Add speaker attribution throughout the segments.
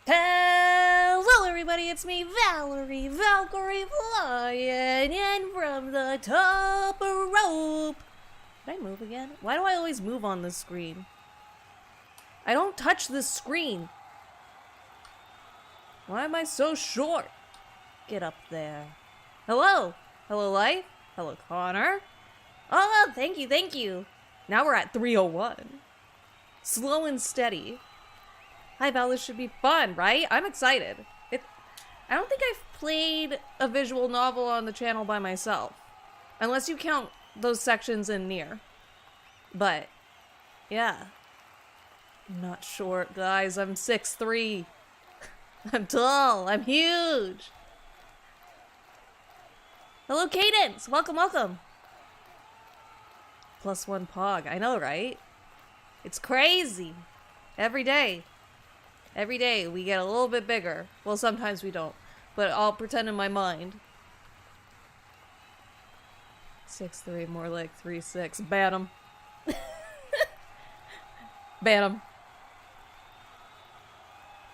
Speaker 1: Hello everybody, it's me, Valerie Valkyrie, flying in from the top rope. Did I move again? Why do I always move on this screen? I don't touch this screen. Why am I so short? Get up there. Hello. Hello, Life. Hello, Connor. Oh, thank you, thank you. Now we're at 301. Slow and steady. Hi, Val, this should be fun, right? I'm excited. I don't think I've played a visual novel on the channel by myself. Unless you count those sections in Nier. But, yeah. I'm not short, guys. I'm 6'3". I'm tall. I'm huge. Hello, Cadence. Welcome, welcome. +1 Pog. I know, right? It's crazy. Every day. Every day we get a little bit bigger. Well, sometimes we don't. But I'll pretend in my mind. 6'3", more like 3'6". Ban him. Ban him.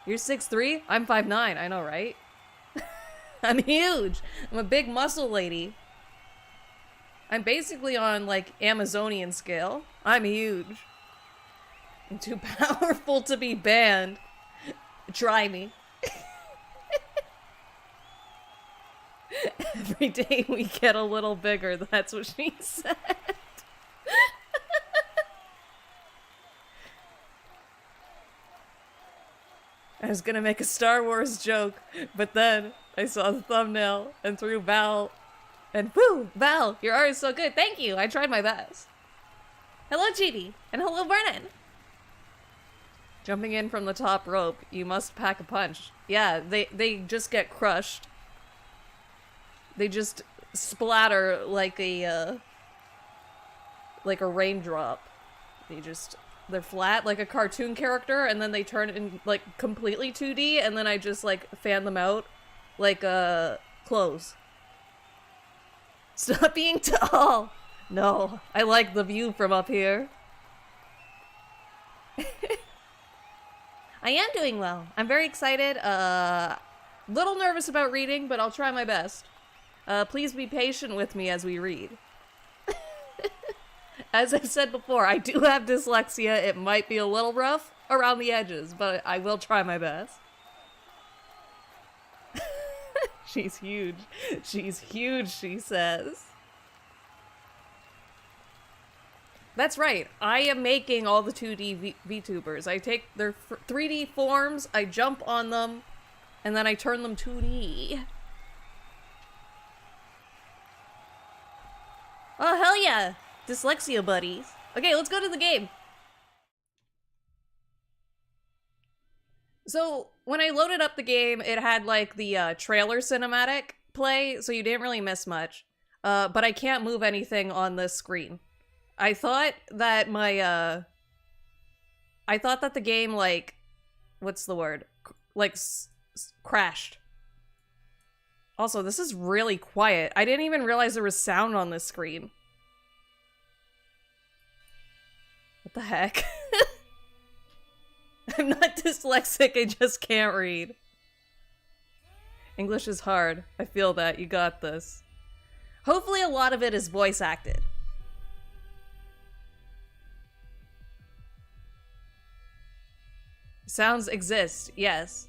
Speaker 1: You're 6'3"? I'm 5'9". I know, right? I'm huge. I'm a big muscle lady. I'm basically on, like, Amazonian scale. I'm huge. I'm too powerful to be banned. Try me. Every day we get a little bigger, that's what she said. I was gonna make a Star Wars joke, but then I saw the thumbnail and threw Val, and whoo, Val, your art is so good. Thank you. I tried my best. Hello, Chibi, and hello, Vernon. Jumping in from the top rope, you must pack a punch. Yeah, they just get crushed. They just splatter like a raindrop. They're flat like a cartoon character, and then they turn in like completely 2D, and then I just like fan them out like clothes. Stop being tall. No, I like the view from up here. I am doing well. I'm very excited. Little nervous about reading, but I'll try my best. Please be patient with me as we read. As I've said before, I do have dyslexia. It might be a little rough around the edges, but I will try my best. She's huge. She's huge, she says. That's right. I am making all the 2D VTubers. I take their 3D forms, I jump on them, and then I turn them 2D. Oh, hell yeah! Dyslexia buddies. Okay, let's go to the game. So, when I loaded up the game, it had, like, the trailer cinematic play, so you didn't really miss much. But I can't move anything on this screen. I thought that I thought that the game, like, what's the word? Like, crashed. Also, this is really quiet. I didn't even realize there was sound on this screen. What the heck? I'm not dyslexic, I just can't read. English is hard. I feel that. You got this. Hopefully a lot of it is voice acted. Sounds exist, yes.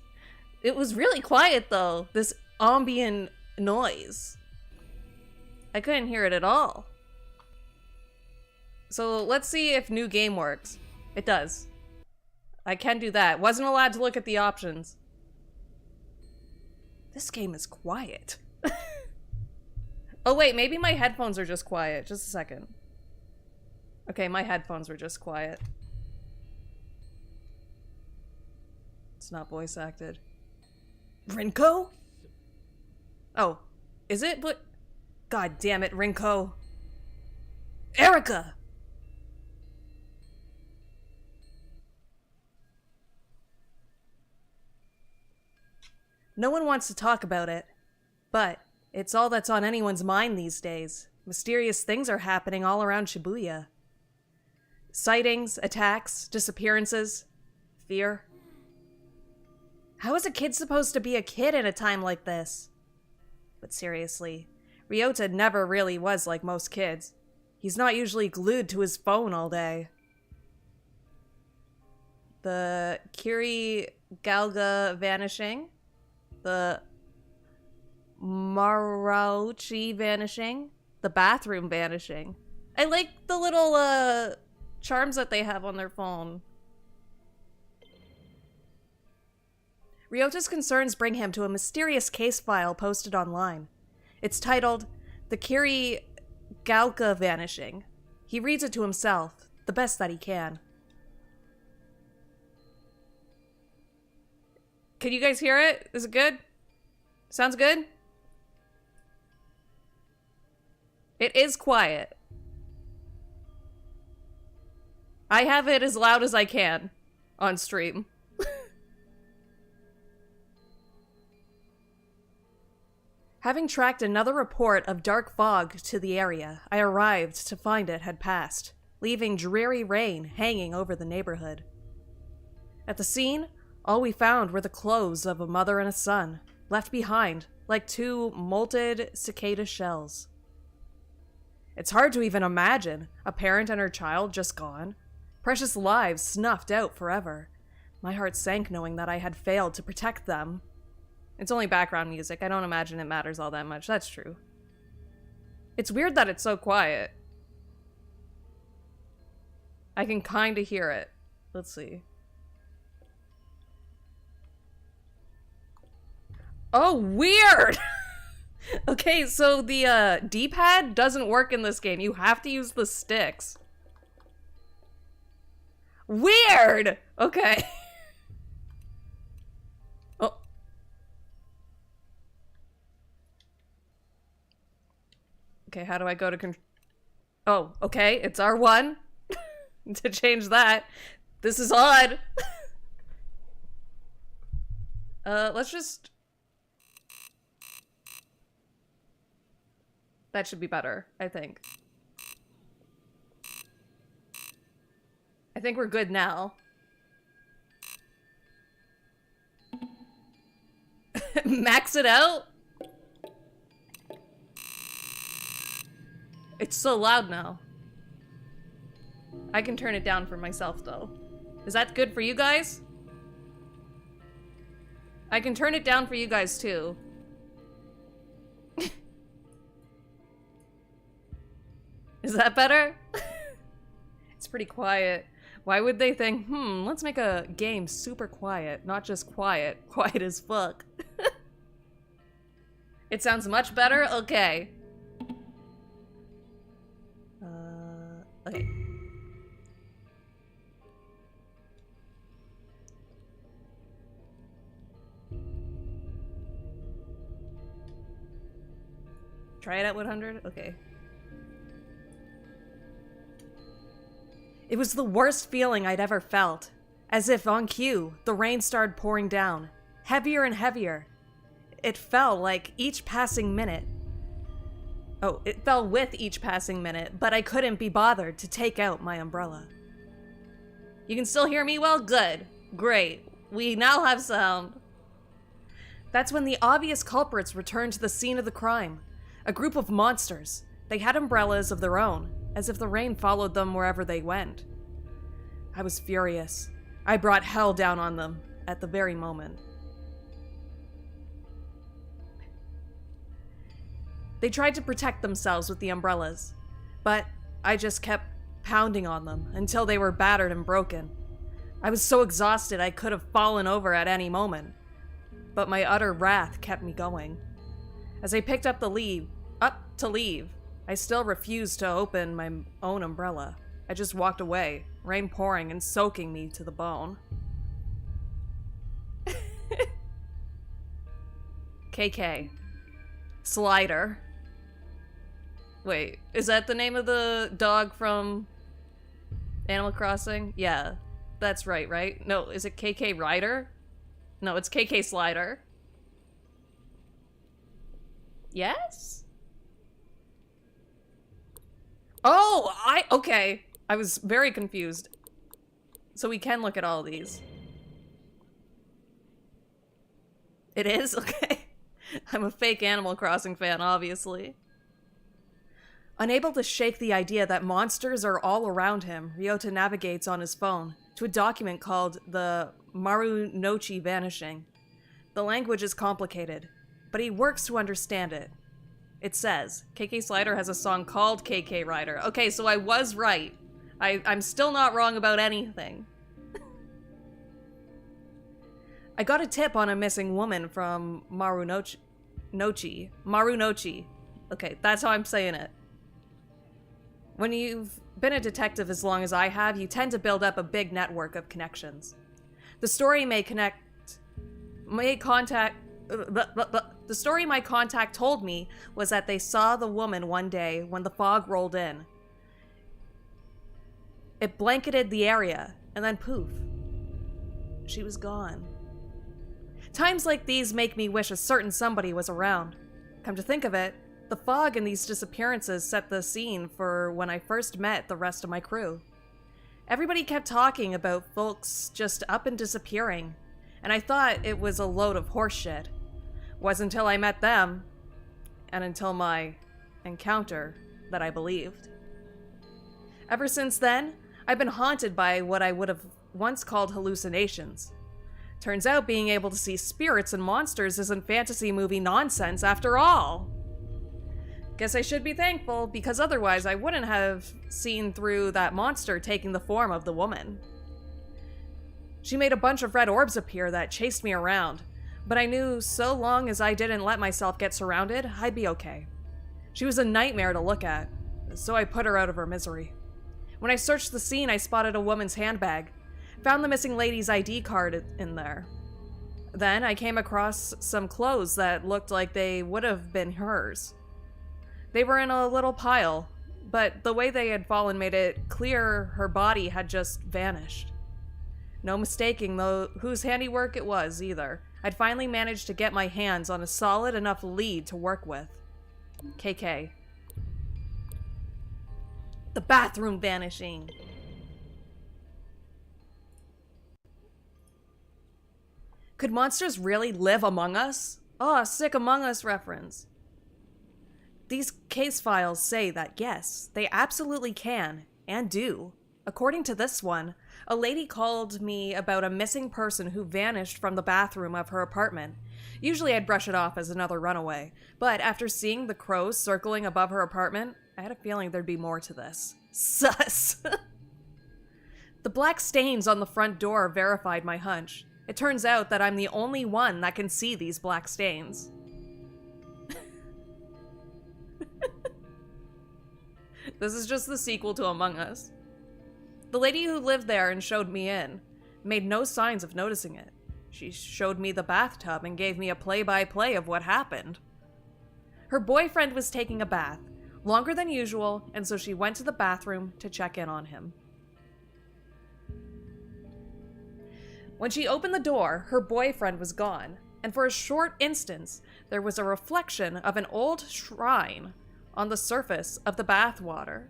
Speaker 1: It was really quiet, though. This ambient noise. I couldn't hear it at all. So let's see if new game works. It does. I can do that. Wasn't allowed to look at the options. This game is quiet. Oh wait, maybe my headphones are just quiet. Just a second. Okay, my headphones were just quiet. It's not voice acted. Rinko? Oh, is it? But God damn it, Rinko. Erica! No one wants to talk about it, but it's all that's on anyone's mind these days. Mysterious things are happening all around Shibuya. Sightings, attacks, disappearances, fear. How is a kid supposed to be a kid at a time like this? But seriously, Ryota never really was like most kids. He's not usually glued to his phone all day. The Kiri Galga vanishing. The Marauchi vanishing. The bathroom vanishing. I like the little charms that they have on their phone. Ryota's concerns bring him to a mysterious case file posted online. It's titled, The Kiri Galka Vanishing. He reads it to himself, the best that he can. Can you guys hear it? Is it good? Sounds good? It is quiet. I have it as loud as I can on stream. Having tracked another report of dark fog to the area, I arrived to find it had passed, leaving dreary rain hanging over the neighborhood. At the scene, all we found were the clothes of a mother and a son, left behind like two molted cicada shells. It's hard to even imagine a parent and her child just gone, precious lives snuffed out forever. My heart sank knowing that I had failed to protect them. It's only background music. I don't imagine it matters all that much. That's true. It's weird that it's so quiet. I can kind of hear it. Let's see. Oh, weird! Okay, so the D-pad doesn't work in this game. You have to use the sticks. Weird! Okay. Oh. Okay, how do I go to Oh, okay, it's R1 to change that. This is odd. Let's just... That should be better, I think. I think we're good now. Max it out? It's so loud now. I can turn it down for myself, though. Is that good for you guys? I can turn it down for you guys, too. Is that better? It's pretty quiet. Why would they think, let's make a game super quiet, not just quiet, quiet as fuck. It sounds much better? Okay. Okay. Try it at 100? Okay. It was the worst feeling I'd ever felt. As if, on cue, the rain started pouring down. Heavier and heavier. It fell like each passing minute. Oh, it fell with each passing minute, but I couldn't be bothered to take out my umbrella. You can still hear me well? Good. Great. We now have sound. That's when the obvious culprits returned to the scene of the crime. A group of monsters. They had umbrellas of their own, as if the rain followed them wherever they went. I was furious. I brought hell down on them at the very moment. They tried to protect themselves with the umbrellas, but I just kept pounding on them until they were battered and broken. I was so exhausted I could have fallen over at any moment, but my utter wrath kept me going. As I picked up to leave, I still refused to open my own umbrella. I just walked away, rain pouring and soaking me to the bone. KK. Slider. Wait, is that the name of the dog from Animal Crossing? Yeah, that's right? No, is it KK Rider? No, it's KK Slider. Yes? Oh, okay. I was very confused. So we can look at all of these. It is? Okay. I'm a fake Animal Crossing fan, obviously. Unable to shake the idea that monsters are all around him, Ryota navigates on his phone to a document called the Marunouchi Vanishing. The language is complicated, but he works to understand it. It says, KK Slider has a song called KK Rider. Okay, so I was right. I'm still not wrong about anything. I got a tip on a missing woman from Marunouchi. Marunouchi. Okay, that's how I'm saying it. When you've been a detective as long as I have, you tend to build up a big network of connections. The story my contact told me was that they saw the woman one day when the fog rolled in. It blanketed the area, and then poof, she was gone. Times like these make me wish a certain somebody was around. Come to think of it, the fog and these disappearances set the scene for when I first met the rest of my crew. Everybody kept talking about folks just up and disappearing, and I thought it was a load of horseshit. Wasn't until I met them, and until my encounter, that I believed. Ever since then, I've been haunted by what I would have once called hallucinations. Turns out being able to see spirits and monsters isn't fantasy movie nonsense after all. Guess I should be thankful, because otherwise I wouldn't have seen through that monster taking the form of the woman. She made a bunch of red orbs appear that chased me around, but I knew so long as I didn't let myself get surrounded, I'd be okay. She was a nightmare to look at, so I put her out of her misery. When I searched the scene, I spotted a woman's handbag, found the missing lady's ID card in there. Then I came across some clothes that looked like they would have been hers. They were in a little pile, but the way they had fallen made it clear her body had just vanished. No mistaking though whose handiwork it was either. I'd finally managed to get my hands on a solid enough lead to work with. KK. The bathroom vanishing. Could monsters really live among us? Oh, sick Among Us reference. These case files say that yes, they absolutely can, and do. According to this one, a lady called me about a missing person who vanished from the bathroom of her apartment. Usually I'd brush it off as another runaway, but after seeing the crows circling above her apartment, I had a feeling there'd be more to this. Sus! The black stains on the front door verified my hunch. It turns out that I'm the only one that can see these black stains. This is just the sequel to Among Us. The lady who lived there and showed me in made no signs of noticing it. She showed me the bathtub and gave me a play-by-play of what happened. Her boyfriend was taking a bath, longer than usual, and so she went to the bathroom to check in on him. When she opened the door, her boyfriend was gone, and for a short instant, there was a reflection of an old shrine on the surface of the bath water.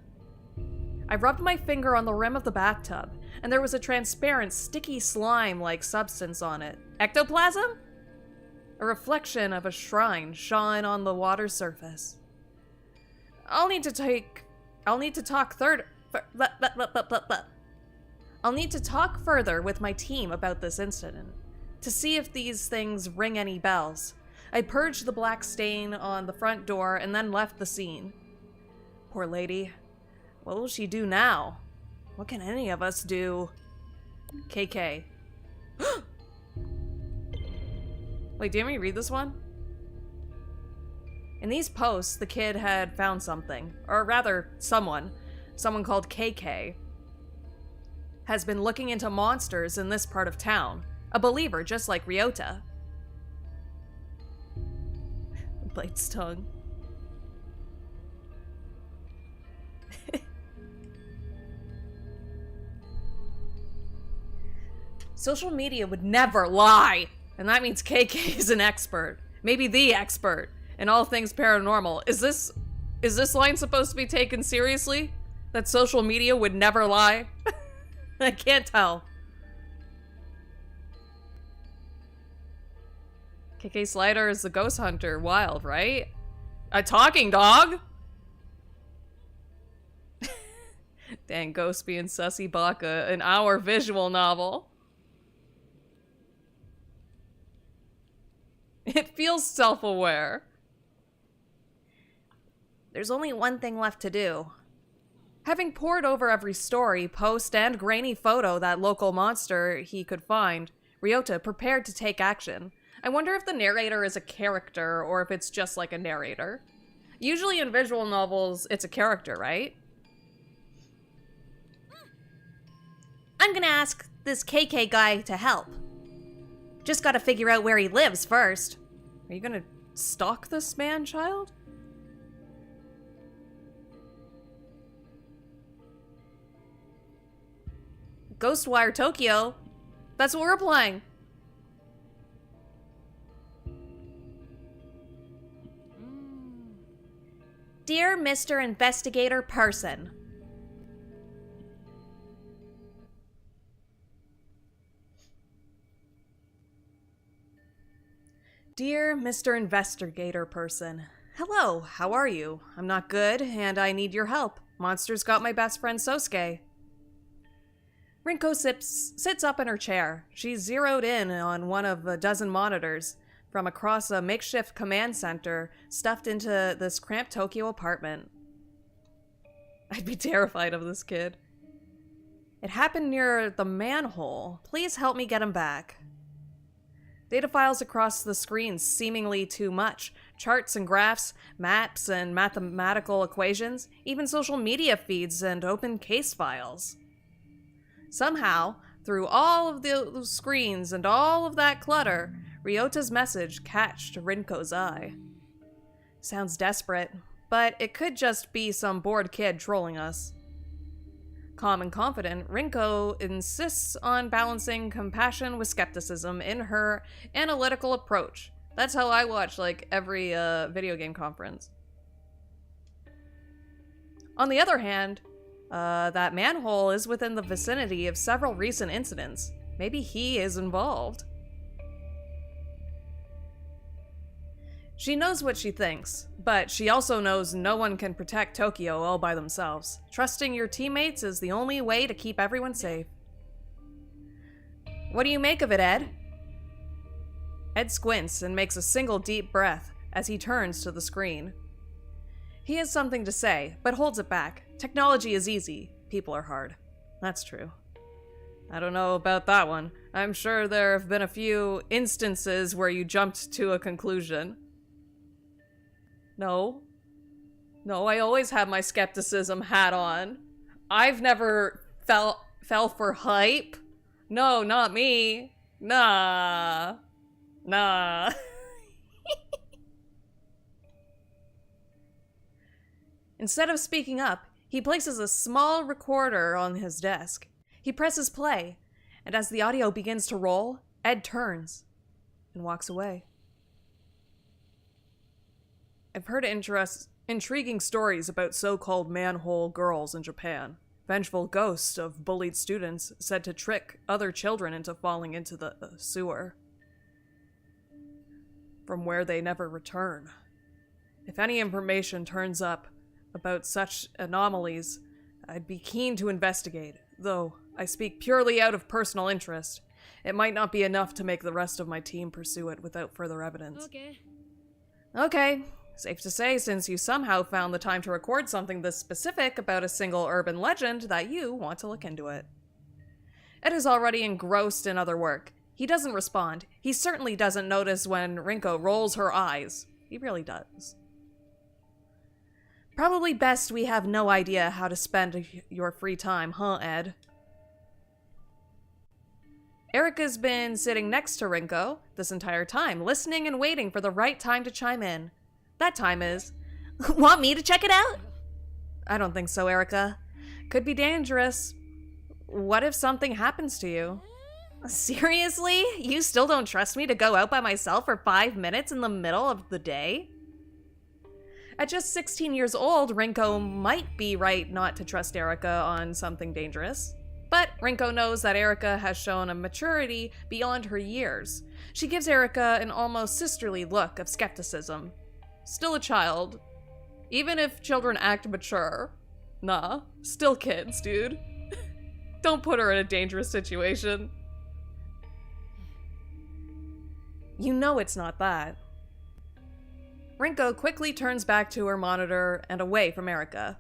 Speaker 1: I rubbed my finger on the rim of the bathtub, and there was a transparent, sticky slime-like substance on it. Ectoplasm? A reflection of a shrine shone on the water surface. I'll need to talk further with my team about this incident, to see if these things ring any bells. I purged the black stain on the front door and then left the scene. Poor lady. What will she do now? What can any of us do? KK. Wait, didn't we read this one? In these posts, the kid had found something. Or rather, someone called KK, has been looking into monsters in this part of town. A believer, just like Ryota. Bites tongue. Social media would never lie, and that means KK is an expert. Maybe the expert in all things paranormal. Is this line supposed to be taken seriously? That social media would never lie? I can't tell. KK Slider is the ghost hunter. Wild, right? A talking dog? Dang, Ghost being Sussy Baka, an hour visual novel. It feels self-aware. There's only one thing left to do. Having pored over every story, post, and grainy photo that local monster he could find, Ryota prepared to take action. I wonder if the narrator is a character or if it's just like a narrator. Usually in visual novels, it's a character, right? I'm gonna ask this KK guy to help. Just gotta figure out where he lives first. Are you gonna stalk this man, child? Ghostwire Tokyo. That's what we're playing. Dear Mr. Investigator Person. Dear Mr. Investigator Person. Hello, how are you? I'm not good, and I need your help. Monsters got my best friend Sosuke. Rinko sits up in her chair. She's zeroed in on one of a dozen monitors from across a makeshift command center stuffed into this cramped Tokyo apartment. I'd be terrified of this kid. It happened near the manhole. Please help me get him back. Data files across the screen, seemingly too much. Charts and graphs, maps and mathematical equations, even social media feeds and open case files. Somehow, through all of the screens and all of that clutter, Ryota's message catched Rinko's eye. Sounds desperate, but it could just be some bored kid trolling us. Calm and confident, Rinko insists on balancing compassion with skepticism in her analytical approach. That's how I watch, like, every video game conference. On the other hand, that manhole is within the vicinity of several recent incidents. Maybe he is involved. She knows what she thinks, but she also knows no one can protect Tokyo all by themselves. Trusting your teammates is the only way to keep everyone safe. What do you make of it, Ed? Ed squints and makes a single deep breath as he turns to the screen. He has something to say, but holds it back. Technology is easy. People are hard. That's true. I don't know about that one. I'm sure there have been a few instances where you jumped to a conclusion. No. No, I always have my skepticism hat on. I've never fell for hype. No, not me. Nah. Nah. Instead of speaking up, he places a small recorder on his desk. He presses play, and as the audio begins to roll, Ed turns and walks away. I've heard intriguing stories about so-called manhole girls in Japan. Vengeful ghosts of bullied students said to trick other children into falling into the sewer, from where they never return. If any information turns up about such anomalies, I'd be keen to investigate, though I speak purely out of personal interest. It might not be enough to make the rest of my team pursue it without further evidence. Okay. Safe to say, since you somehow found the time to record something this specific about a single urban legend, that you want to look into it. Ed is already engrossed in other work. He doesn't respond. He certainly doesn't notice when Rinko rolls her eyes. He really does. Probably best we have no idea how to spend your free time, huh, Ed? Erica's been sitting next to Rinko this entire time, listening and waiting for the right time to chime in. That time is... Want me to check it out? I don't think so, Erica. Could be dangerous. What if something happens to you? Seriously? You still don't trust me to go out by myself for 5 minutes in the middle of the day? At just 16 years old, Rinko might be right not to trust Erica on something dangerous. But Rinko knows that Erika has shown a maturity beyond her years. She gives Erika an almost sisterly look of skepticism. Still a child. Even if children act mature. Nah, still kids, dude. Don't put her in a dangerous situation. You know it's not that. Rinko quickly turns back to her monitor and away from Erika.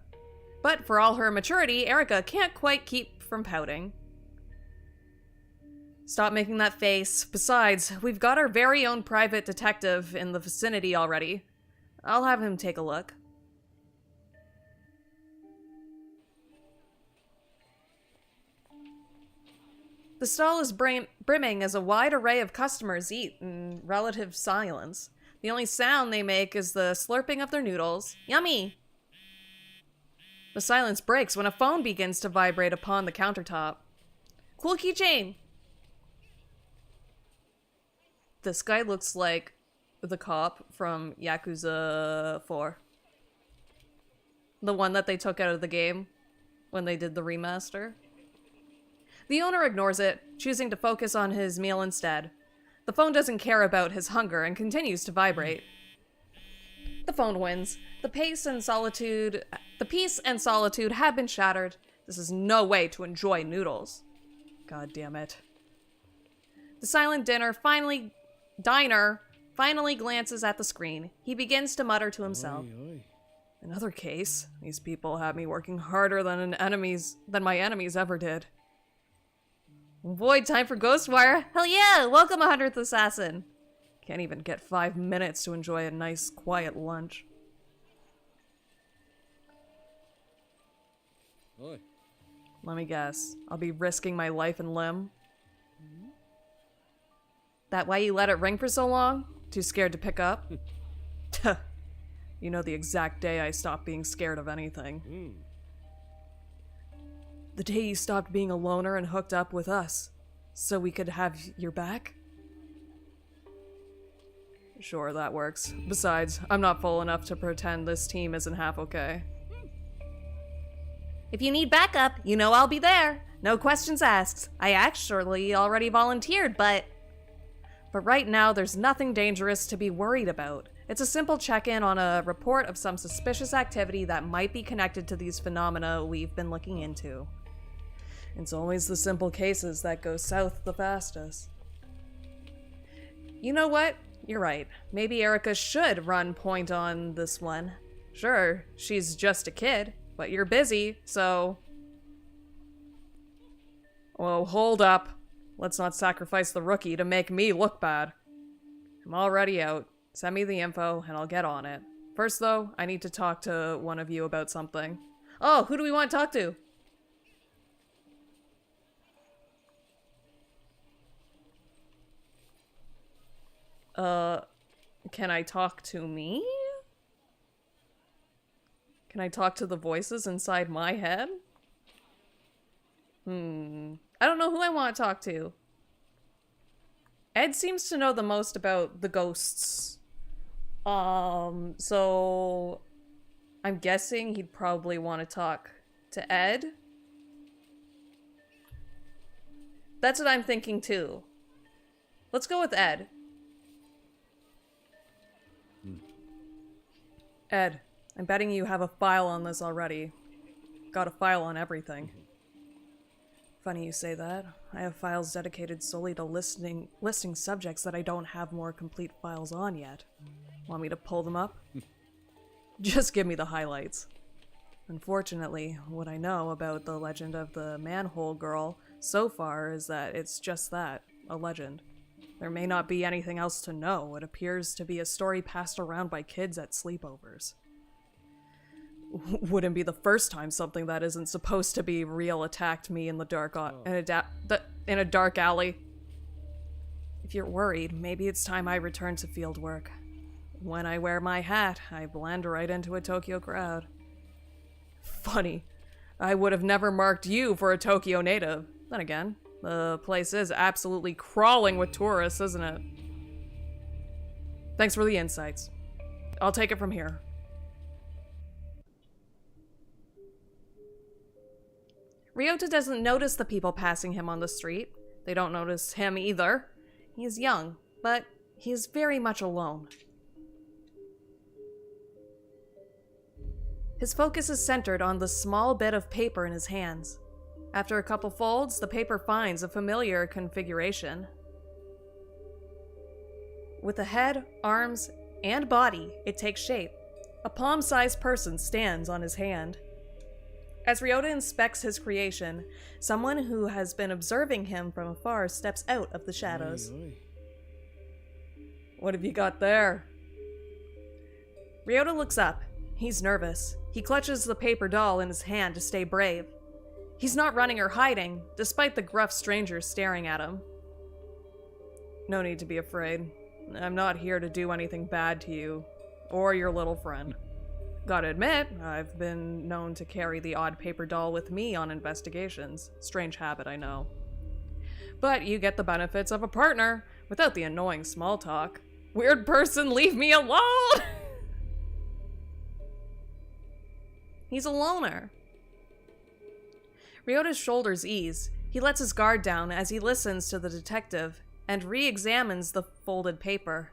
Speaker 1: But for all her maturity, Erika can't quite keep from pouting. Stop making that face. Besides, we've got our very own private detective in the vicinity already. I'll have him take a look. The stall is brimming as a wide array of customers eat in relative silence. The only sound they make is the slurping of their noodles. Yummy! The silence breaks when a phone begins to vibrate upon the countertop. Cool keychain! This guy looks like the cop from Yakuza 4. The one that they took out of the game when they did the remaster. The owner ignores it, choosing to focus on his meal instead. The phone doesn't care about his hunger and continues to vibrate. The phone wins. The peace and solitude have been shattered. This is no way to enjoy noodles. God damn it. The silent diner finally glances at the screen. He begins to mutter to himself. Another case. These people have me working harder than my enemies ever did. Boy, time for Ghostwire. Hell yeah! Welcome, 100th Assassin. Can't even get 5 minutes to enjoy a nice, quiet lunch.
Speaker 2: Oi.
Speaker 1: Let me guess. I'll be risking my life and limb? That why you let it ring for so long? Too scared to pick up? You know the exact day I stopped being scared of anything. The day you stopped being a loner and hooked up with us, so we could have your back? Sure, that works. Besides, I'm not full enough to pretend this team isn't half okay. If you need backup, you know I'll be there. No questions asked. I actually already volunteered, but right now there's nothing dangerous to be worried about. It's a simple check-in on a report of some suspicious activity that might be connected to these phenomena we've been looking into. It's always the simple cases that go south the fastest. You know what? You're right. Maybe Erika should run point on this one. Sure, she's just a kid, but you're busy, so... Whoa, hold up. Let's not sacrifice the rookie to make me look bad. I'm already out. Send me the info, and I'll get on it. First, though, I need to talk to one of you about something. Oh, who do we want to talk to? Can I talk to me? Can I talk to the voices inside my head? I don't know who I want to talk to. Ed seems to know the most about the ghosts. So I'm guessing he'd probably want to talk to Ed. That's what I'm thinking too. Let's go with Ed. Ed, I'm betting you have a file on this already. Got a file on everything. Funny you say that. I have files dedicated solely to listing subjects that I don't have more complete files on yet. Want me to pull them up? Just give me the highlights. Unfortunately, what I know about the legend of the manhole girl so far is that it's just that, a legend. There may not be anything else to know. It appears to be a story passed around by kids at sleepovers. Wouldn't be the first time something that isn't supposed to be real attacked me in the dark in a dark alley. If you're worried, maybe it's time I return to field work. When I wear my hat, I blend right into a Tokyo crowd. Funny. I would have never marked you for a Tokyo native. Then again, the place is absolutely crawling with tourists, isn't it? Thanks for the insights. I'll take it from here. Ryota doesn't notice the people passing him on the street. They don't notice him either. He is young, but he is very much alone. His focus is centered on the small bit of paper in his hands. After a couple folds, the paper finds a familiar configuration. With a head, arms, and body, it takes shape. A palm-sized person stands on his hand. As Ryota inspects his creation, someone who has been observing him from afar steps out of the shadows. What have you got there? Ryota looks up. He's nervous. He clutches the paper doll in his hand to stay brave. He's not running or hiding, despite the gruff stranger staring at him. No need to be afraid. I'm not here to do anything bad to you, or your little friend. Gotta admit, I've been known to carry the odd paper doll with me on investigations. Strange habit, I know. But you get the benefits of a partner, without the annoying small talk. Weird person, leave me alone! He's a loner. Ryota's shoulders ease. He lets his guard down as he listens to the detective and re-examines the folded paper.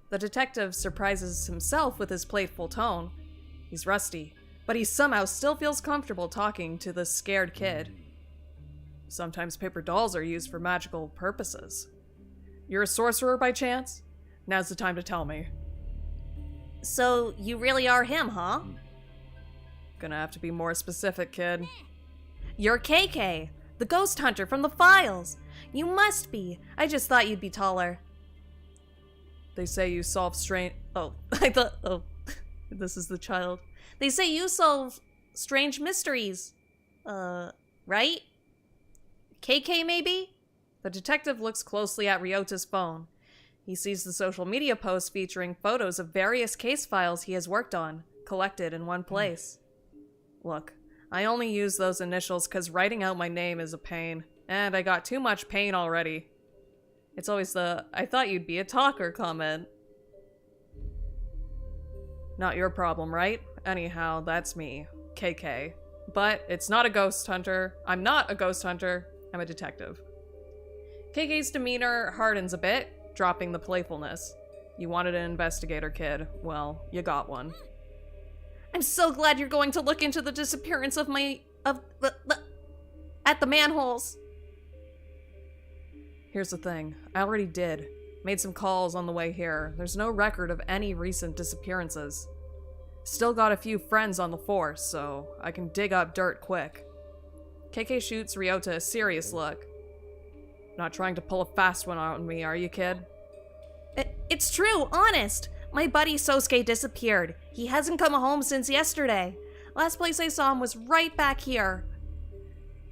Speaker 1: The detective surprises himself with his playful tone. He's rusty, but he somehow still feels comfortable talking to the scared kid. Sometimes paper dolls are used for magical purposes. You're a sorcerer by chance? Now's the time to tell me. So, you really are him, huh? Gonna have to be more specific, kid. You're KK, the ghost hunter from the files. You must be. I just thought you'd be taller. They say you solve strange... Oh, I thought... Oh, this is the child. They say you solve strange mysteries. Right? KK, maybe? The detective looks closely at Ryota's phone. He sees the social media posts featuring photos of various case files he has worked on, collected in one place. Look, I only use those initials because writing out my name is a pain, and I got too much pain already. It's always the, I thought you'd be a talker comment. Not your problem, right? Anyhow, that's me, KK. But it's not a ghost hunter. I'm not a ghost hunter. I'm a detective. KK's demeanor hardens a bit, dropping the playfulness. You wanted an investigator, kid. Well, you got one. I'm so glad you're going to look into the disappearance of at the manholes. Here's the thing. I already did. Made some calls on the way here. There's no record of any recent disappearances. Still got a few friends on the force, so I can dig up dirt quick. KK shoots Ryota a serious look. Not trying to pull a fast one on me, are you, kid? It's true, honest. My buddy Sosuke disappeared. He hasn't come home since yesterday. Last place I saw him was right back here.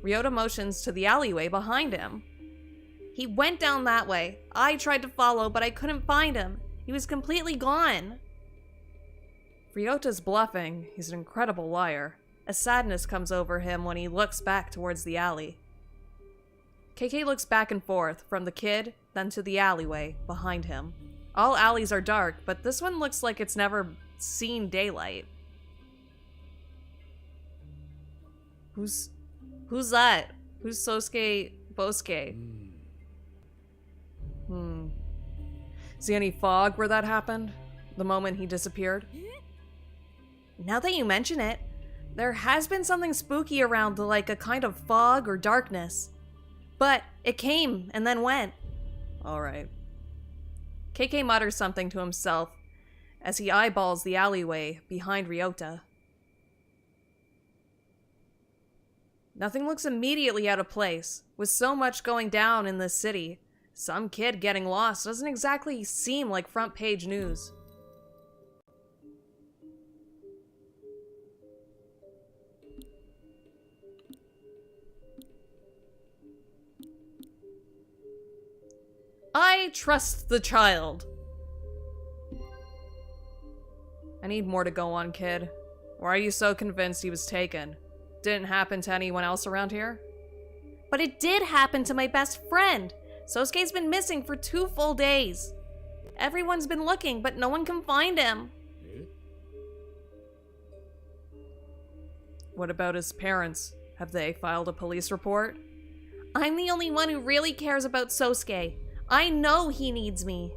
Speaker 1: Ryota motions to the alleyway behind him. He went down that way. I tried to follow, but I couldn't find him. He was completely gone. Ryota's bluffing. He's an incredible liar. A sadness comes over him when he looks back towards the alley. KK looks back and forth, from the kid, then to the alleyway, behind him. All alleys are dark, but this one looks like it's never seen daylight. Who's that? Who's Sosuke Bosuke? See any fog where that happened? The moment he disappeared? Now that you mention it, there has been something spooky around, like a kind of fog or darkness. But it came and then went. Alright. KK mutters something to himself as he eyeballs the alleyway behind Ryota. Nothing looks immediately out of place. With so much going down in this city, some kid getting lost doesn't exactly seem like front page news. I trust the child. I need more to go on, kid. Why are you so convinced he was taken? Didn't happen to anyone else around here? But it did happen to my best friend. Sosuke's been missing for 2 full days. Everyone's been looking, but no one can find him. What about his parents?
Speaker 2: Have they filed a police report?
Speaker 1: I'm the only one who really cares about Sosuke. I know he needs me.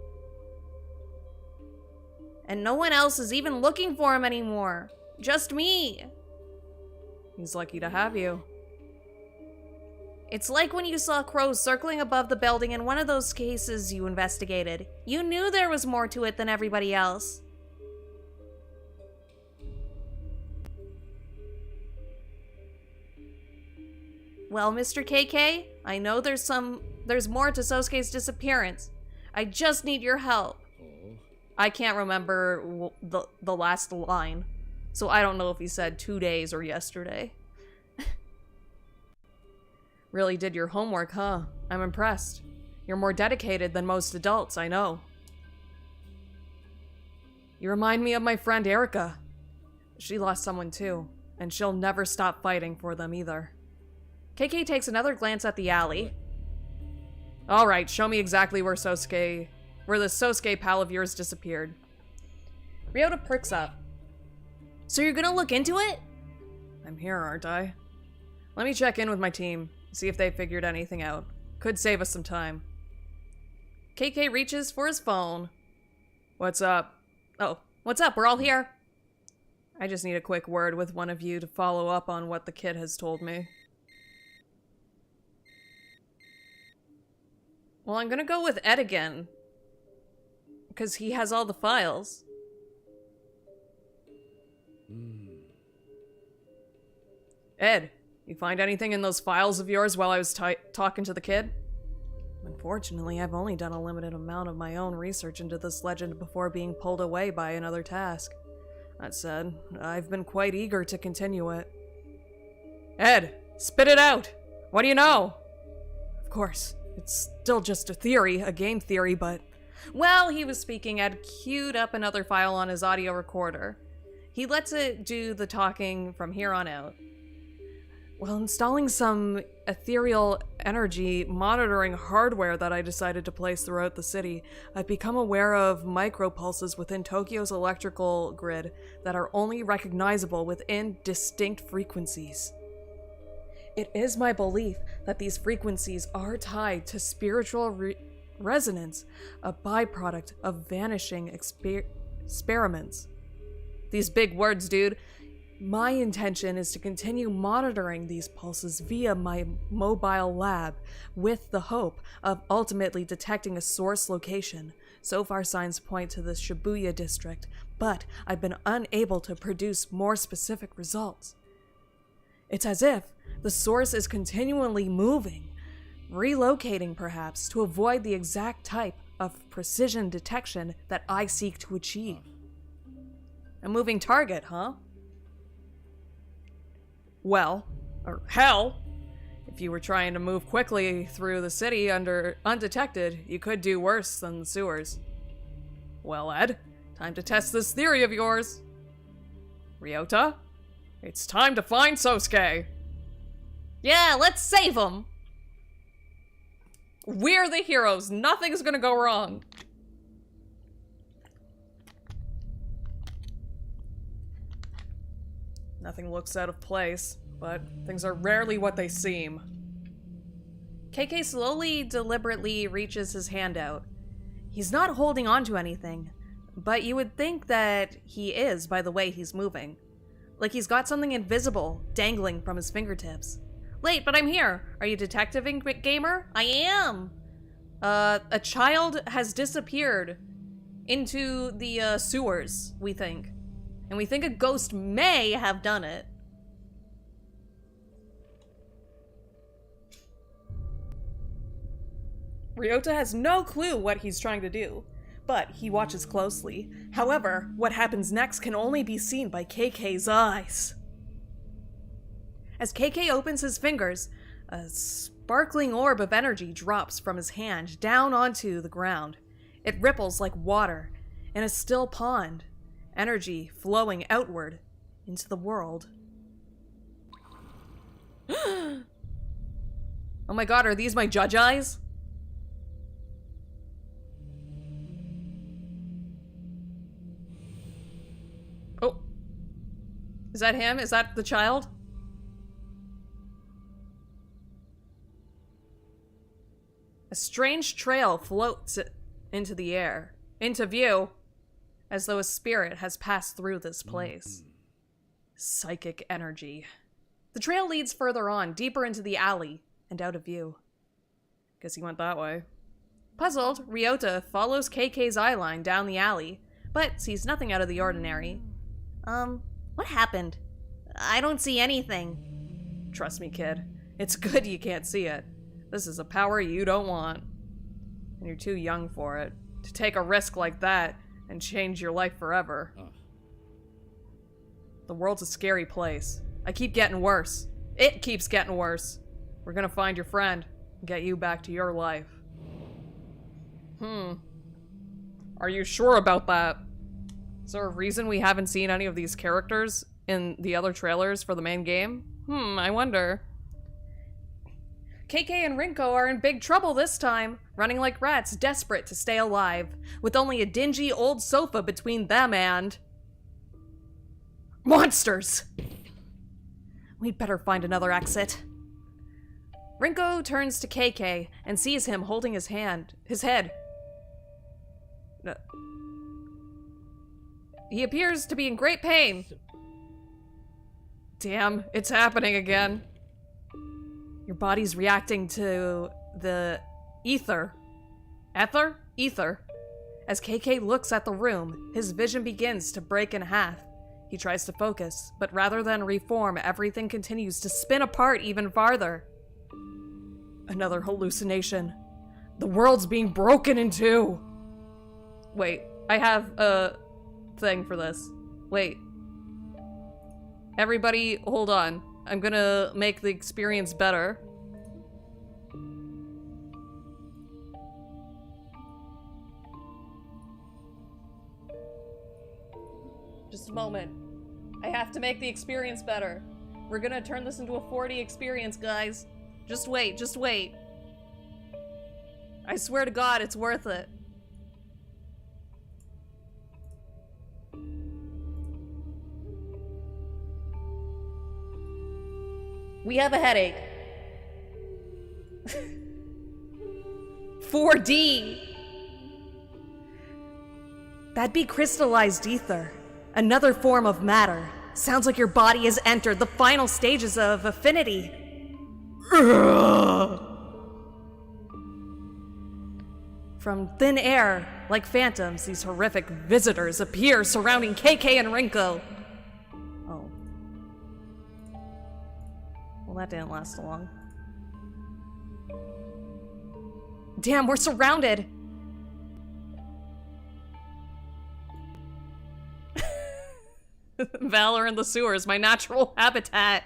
Speaker 1: And no one else is even looking for him anymore. Just me.
Speaker 2: He's lucky to have you.
Speaker 1: It's like when you saw crows circling above the building in one of those cases you investigated. You knew there was more to it than everybody else. Well, Mr. KK, I know there's more to Sosuke's disappearance. I just need your help. I can't remember the last line, so I don't know if he said 2 days or yesterday.
Speaker 2: Really did your homework, huh? I'm impressed. You're more dedicated than most adults, I know. You remind me of my friend Erica. She lost someone too, and she'll never stop fighting for them either.
Speaker 1: KK takes another glance at the alley.
Speaker 2: Alright, show me exactly where the Sosuke pal of yours disappeared.
Speaker 1: Ryota perks up. So you're gonna look into it?
Speaker 2: I'm here, aren't I? Let me check in with my team, see if they figured anything out. Could save us some time.
Speaker 1: KK reaches for his phone.
Speaker 2: What's up?
Speaker 1: Oh, what's up? We're all here.
Speaker 2: I just need a quick word with one of you to follow up on what the kid has told me.
Speaker 1: Well, I'm gonna go with Ed again. Because he has all the files.
Speaker 2: Ed, you find anything in those files of yours while I was talking to the kid?
Speaker 1: Unfortunately, I've only done a limited amount of my own research into this legend before being pulled away by another task. That said, I've been quite eager to continue it.
Speaker 2: Ed, spit it out! What do you know?
Speaker 1: Of course, it's still just a theory, a game theory, but... While he was speaking, Ed queued up another file on his audio recorder. He lets it do the talking from here on out. While installing some ethereal energy monitoring hardware that I decided to place throughout the city, I've become aware of micropulses within Tokyo's electrical grid that are only recognizable within distinct frequencies. It is my belief that these frequencies are tied to spiritual resonance, a byproduct of vanishing experiments. These big words, dude. My intention is to continue monitoring these pulses via my mobile lab with the hope of ultimately detecting a source location. So far, signs point to the Shibuya district, but I've been unable to produce more specific results. It's as if the source is continually moving, relocating perhaps to avoid the exact type of precision detection that I seek to achieve. A moving target, huh? Well, or hell, if you were trying to move quickly through the city undetected, you could do worse than the sewers. Well, Ed, time to test this theory of yours. Ryota, it's time to find Sosuke. Yeah, let's save him. We're the heroes. Nothing's gonna go wrong. Nothing looks out of place, but things are rarely what they seem. KK slowly, deliberately reaches his hand out. He's not holding on to anything, but you would think that he is by the way he's moving. Like he's got something invisible dangling from his fingertips. Wait, but I'm here. Are you detectiving, gamer? I am. A child has disappeared into the sewers, we think. And we think a ghost may have done it. Ryota has no clue what he's trying to do, but he watches closely. However, what happens next can only be seen by KK's eyes. As KK opens his fingers, a sparkling orb of energy drops from his hand down onto the ground. It ripples like water in a still pond, energy flowing outward into the world. Oh my god, are these my judge eyes? Oh. Is that him? Is that the child?
Speaker 2: A strange trail floats into the air, into view, as though a spirit has passed through this place. Psychic energy. The trail leads further on, deeper into the alley, and out of view. Guess he went that way. Puzzled, Ryota follows KK's eyeline down the alley, but sees nothing out of the ordinary.
Speaker 1: What happened? I don't see anything.
Speaker 2: Trust me, kid. It's good you can't see it. This is a power you don't want. And you're too young for it. To take a risk like that and change your life forever. The world's a scary place. I keep getting worse. It keeps getting worse. We're gonna find your friend and get you back to your life. Are you sure about that? Is there a reason we haven't seen any of these characters in the other trailers for the main game? I wonder. KK and Rinko are in big trouble this time, running like rats, desperate to stay alive, with only a dingy old sofa between them and... monsters! We'd better find another exit. Rinko turns to KK and sees him holding his head. He appears to be in great pain. Damn, it's happening again. Your body's reacting to the ether. Ether. As KK looks at the room, his vision begins to break in half. He tries to focus, but rather than reform, everything continues to spin apart even farther. Another hallucination. The world's being broken in two. Wait, I have a thing for this. Wait. Everybody, hold on. I'm gonna make the experience better. Just a moment. I have to make the experience better. We're gonna turn this into a 40 experience, guys. Just wait, just wait. I swear to God, it's worth it. We have a headache. 4D! That'd be crystallized ether. Another form of matter. Sounds like your body has entered the final stages of affinity. From thin air, like phantoms, these horrific visitors appear surrounding KK and Rinko. Oh. Well, that didn't last long. Damn, we're surrounded! Valor in the sewers, my natural habitat.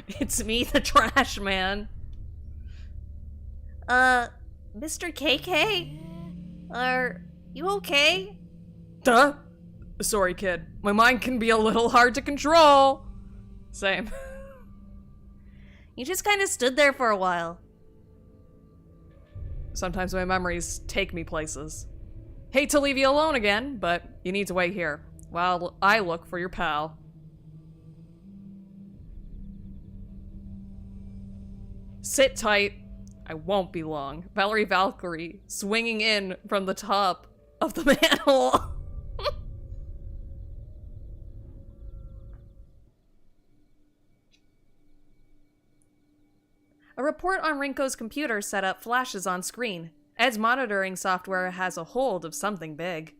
Speaker 2: It's me, the trash man.
Speaker 1: Mr. KK? Are you okay?
Speaker 2: Duh? Sorry, kid. My mind can be a little hard to control. Same.
Speaker 1: You just kind of stood there for a while.
Speaker 2: Sometimes my memories take me places. Hate to leave you alone again, but you need to wait here while I look for your pal. Sit tight. I won't be long. Valerie Valkyrie swinging in from the top of the manhole. A report on Rinko's computer setup flashes on screen. Ed's monitoring software has a hold of something big.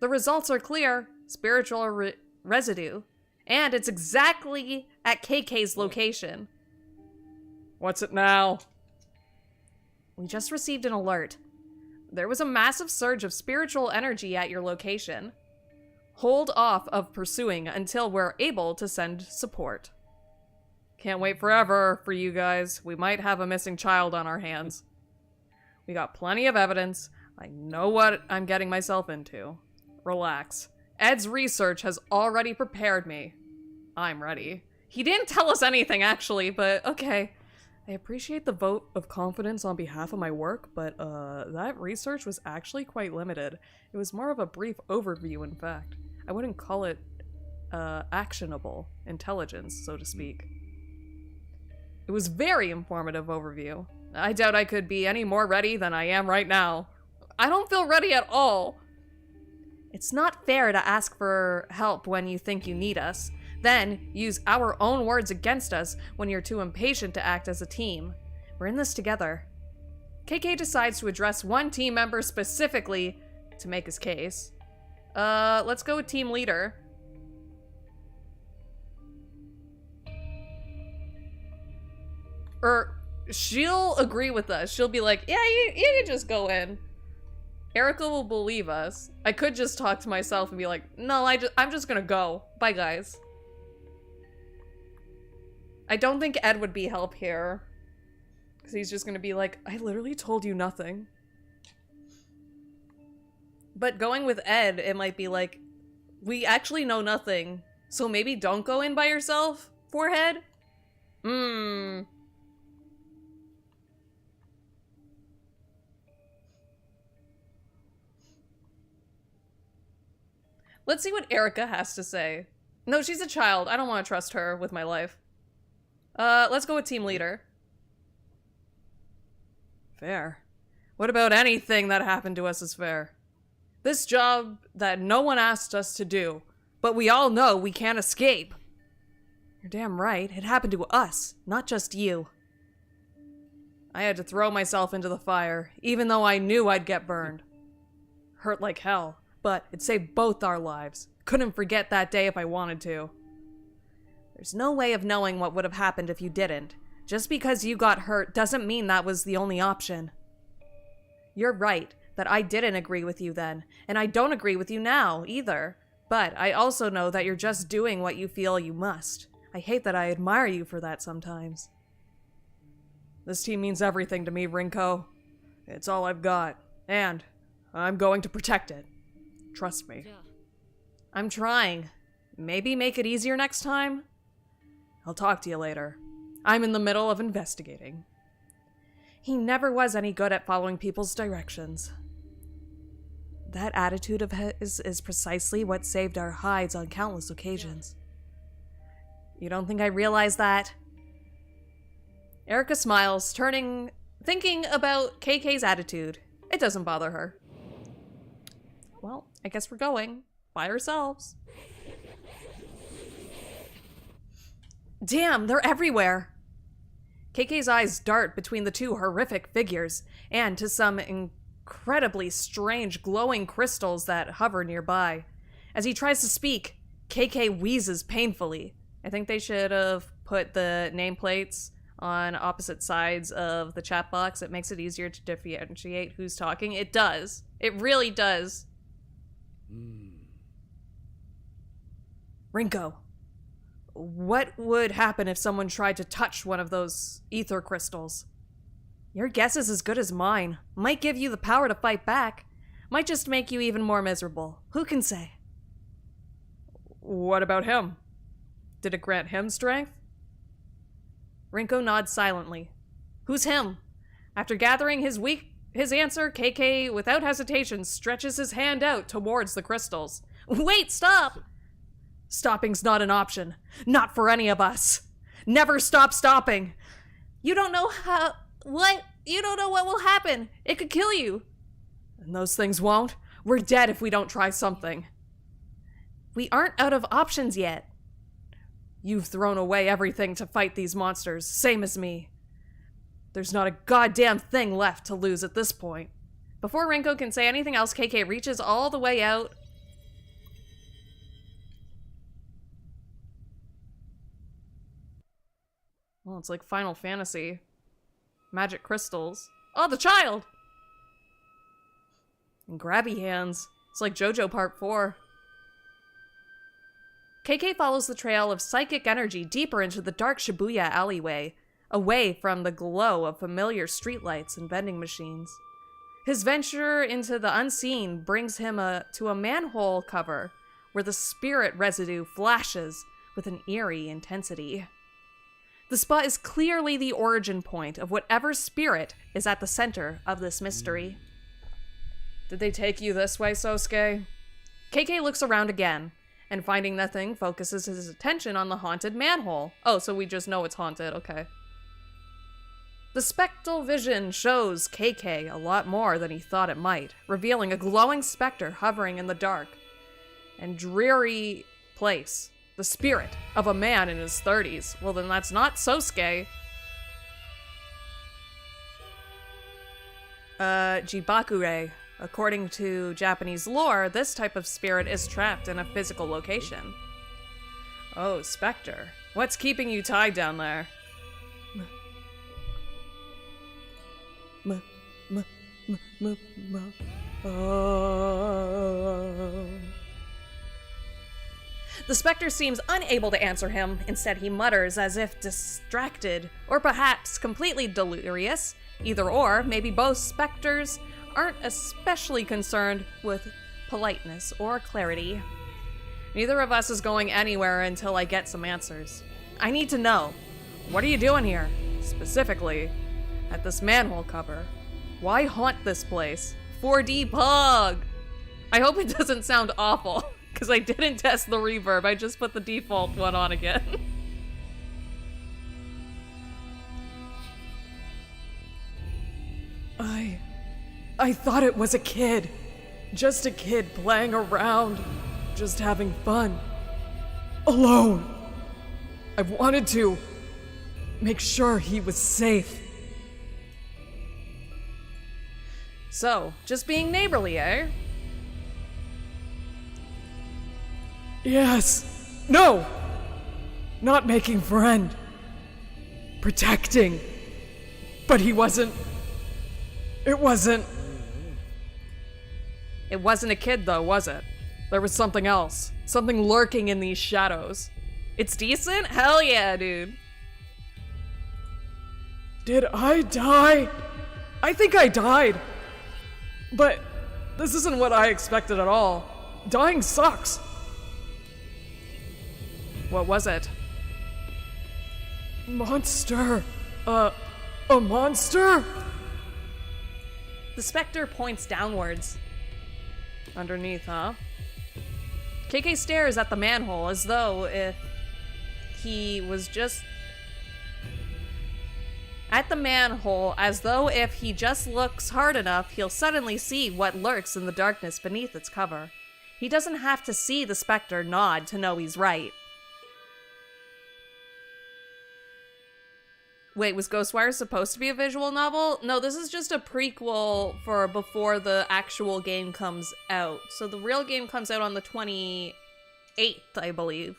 Speaker 2: The results are clear. Spiritual residue. And it's exactly at KK's location. What's it now? We just received an alert. There was a massive surge of spiritual energy at your location. Hold off of pursuing until we're able to send support. Can't wait forever for you guys. We might have a missing child on our hands. We got plenty of evidence. I know what I'm getting myself into. Relax. Ed's research has already prepared me. I'm ready. He didn't tell us anything, actually, but okay. I appreciate the vote of confidence on behalf of my work, but that research was actually quite limited. It was more of a brief overview, in fact. I wouldn't call it actionable intelligence, so to speak. It was very informative overview. I doubt I could be any more ready than I am right now. I don't feel ready at all. It's not fair to ask for help when you think you need us, then use our own words against us when you're too impatient to act as a team. We're in this together. KK decides to address one team member specifically to make his case. Let's go with team leader. She'll agree with us. She'll be like, yeah, you can just go in. Erica will believe us. I could just talk to myself and be like, no, I'm just gonna go. Bye, guys. I don't think Ed would be help here. Because he's just gonna be like, I literally told you nothing. But going with Ed, it might be like, we actually know nothing. So maybe don't go in by yourself, forehead? Let's see what Erica has to say. No, she's a child. I don't want to trust her with my life. Let's go with team leader. Fair. What about anything that happened to us is fair? This job that no one asked us to do, but we all know we can't escape. You're damn right. It happened to us, not just you. I had to throw myself into the fire, even though I knew I'd get burned. Hurt like hell. But it saved both our lives. Couldn't forget that day if I wanted to. There's no way of knowing what would have happened if you didn't. Just because you got hurt doesn't mean that was the only option. You're right that I didn't agree with you then, and I don't agree with you now, either. But I also know that you're just doing what you feel you must. I hate that I admire you for that sometimes. This team means everything to me, Rinko. It's all I've got, and I'm going to protect it. Trust me. Yeah. I'm trying. Maybe make it easier next time? I'll talk to you later. I'm in the middle of investigating. He never was any good at following people's directions. That attitude of his is precisely what saved our hides on countless occasions. You don't think I realize that? Erica smiles, thinking about KK's attitude. It doesn't bother her. Well, I guess we're going by ourselves. Damn, they're everywhere. KK's eyes dart between the two horrific figures and to some incredibly strange glowing crystals that hover nearby. As he tries to speak, KK wheezes painfully. I think they should have put the nameplates on opposite sides of the chat box. It makes it easier to differentiate who's talking. It does. It really does. Rinko, what would happen if someone tried to touch one of those ether crystals? Your guess is as good as mine. Might give you the power to fight back. Might just make you even more miserable. Who can say? What about him? Did it grant him strength? Rinko nods silently. Who's him? After gathering his answer, KK, without hesitation, stretches his hand out towards the crystals. Wait, stop! Stopping's not an option. Not for any of us. Never stop stopping. You don't know what? You don't know what will happen. It could kill you. And those things won't. We're dead if we don't try something. We aren't out of options yet. You've thrown away everything to fight these monsters, same as me. There's not a goddamn thing left to lose at this point. Before Rinko can say anything else, KK reaches all the way out. Well, it's like Final Fantasy. Magic crystals. Oh, the child! And grabby hands. It's like JoJo Part 4. KK follows the trail of psychic energy deeper into the dark Shibuya alleyway, away from the glow of familiar streetlights and vending machines. His venture into the unseen brings him to a manhole cover where the spirit residue flashes with an eerie intensity. The spot is clearly the origin point of whatever spirit is at the center of this mystery. Did they take you this way, Sosuke? KK looks around again, and finding nothing, focuses his attention on the haunted manhole. Oh, so we just know it's haunted, okay. The spectral vision shows KK a lot more than he thought it might, revealing a glowing specter hovering in the dark and dreary place. The spirit of a man in his 30s. Well, then that's not Sosuke. Jibakure. According to Japanese lore, this type of spirit is trapped in a physical location. Oh, Spectre. What's keeping you tied down there? The Spectre seems unable to answer him. Instead, he mutters as if distracted, or perhaps completely delirious. Either or, maybe both Spectres aren't especially concerned with politeness or clarity. Neither of us is going anywhere until I get some answers. I need to know, what are you doing here? Specifically, at this manhole cover. Why haunt this place? 4D Pug! I hope it doesn't sound awful, because I didn't test the reverb, I just put the default one on again. I thought it was a kid. Just a kid playing around, just having fun. Alone. I wanted to make sure he was safe. So, just being neighborly, eh? Yes. No! Not making friend. Protecting. But he wasn't... It wasn't a kid, though, was it? There was something else. Something lurking in these shadows. It's decent? Hell yeah, dude. Did I die? I think I died. But this isn't what I expected at all. Dying sucks. What was it? Monster. A monster? The Spectre points downwards. Underneath, huh? KK stares at the manhole as though if he was just... At the manhole, as though if he just looks hard enough, he'll suddenly see what lurks in the darkness beneath its cover. He doesn't have to see the Spectre nod to know he's right. Wait, was Ghostwire supposed to be a visual novel? No, this is just a prequel for before the actual game comes out. So the real game comes out on the 28th, I believe.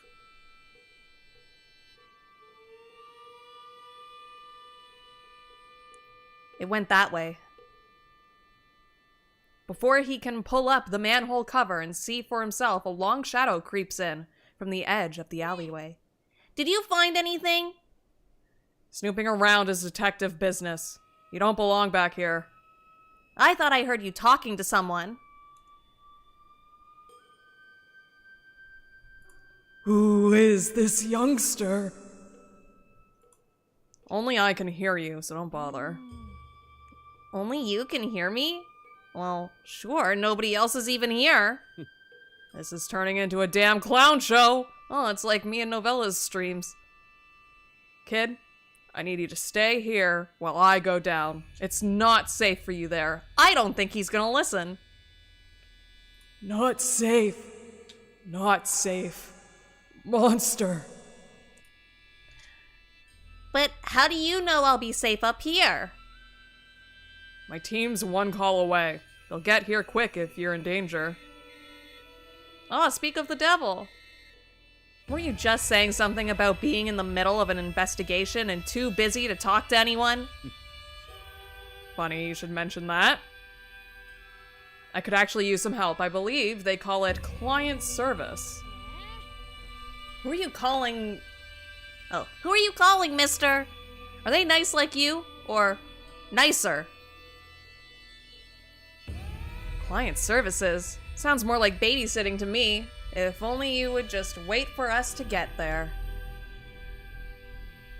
Speaker 2: It went that way. Before he can pull up the manhole cover and see for himself, a long shadow creeps in from the edge of the alleyway. Did you find anything? Snooping around is detective business. You don't belong back here. I thought I heard you talking to someone. Who is this youngster? Only I can hear you, so don't bother. Only you can hear me? Well, sure, nobody else is even here. This is turning into a damn clown show. Oh, it's like me and Novella's streams. Kid, I need you to stay here while I go down. It's not safe for you there. I don't think he's gonna listen. Not safe. Not safe. Monster. But how do you know I'll be safe up here? My team's one call away. They'll get here quick if you're in danger. Oh, speak of the devil. Were you just saying something about being in the middle of an investigation and too busy to talk to anyone? Funny you should mention that. I could actually use some help. I believe they call it client service. Who are you calling? Oh, who are you calling, mister? Are they nice like you? Or nicer? Client services? Sounds more like babysitting to me. If only you would just wait for us to get there.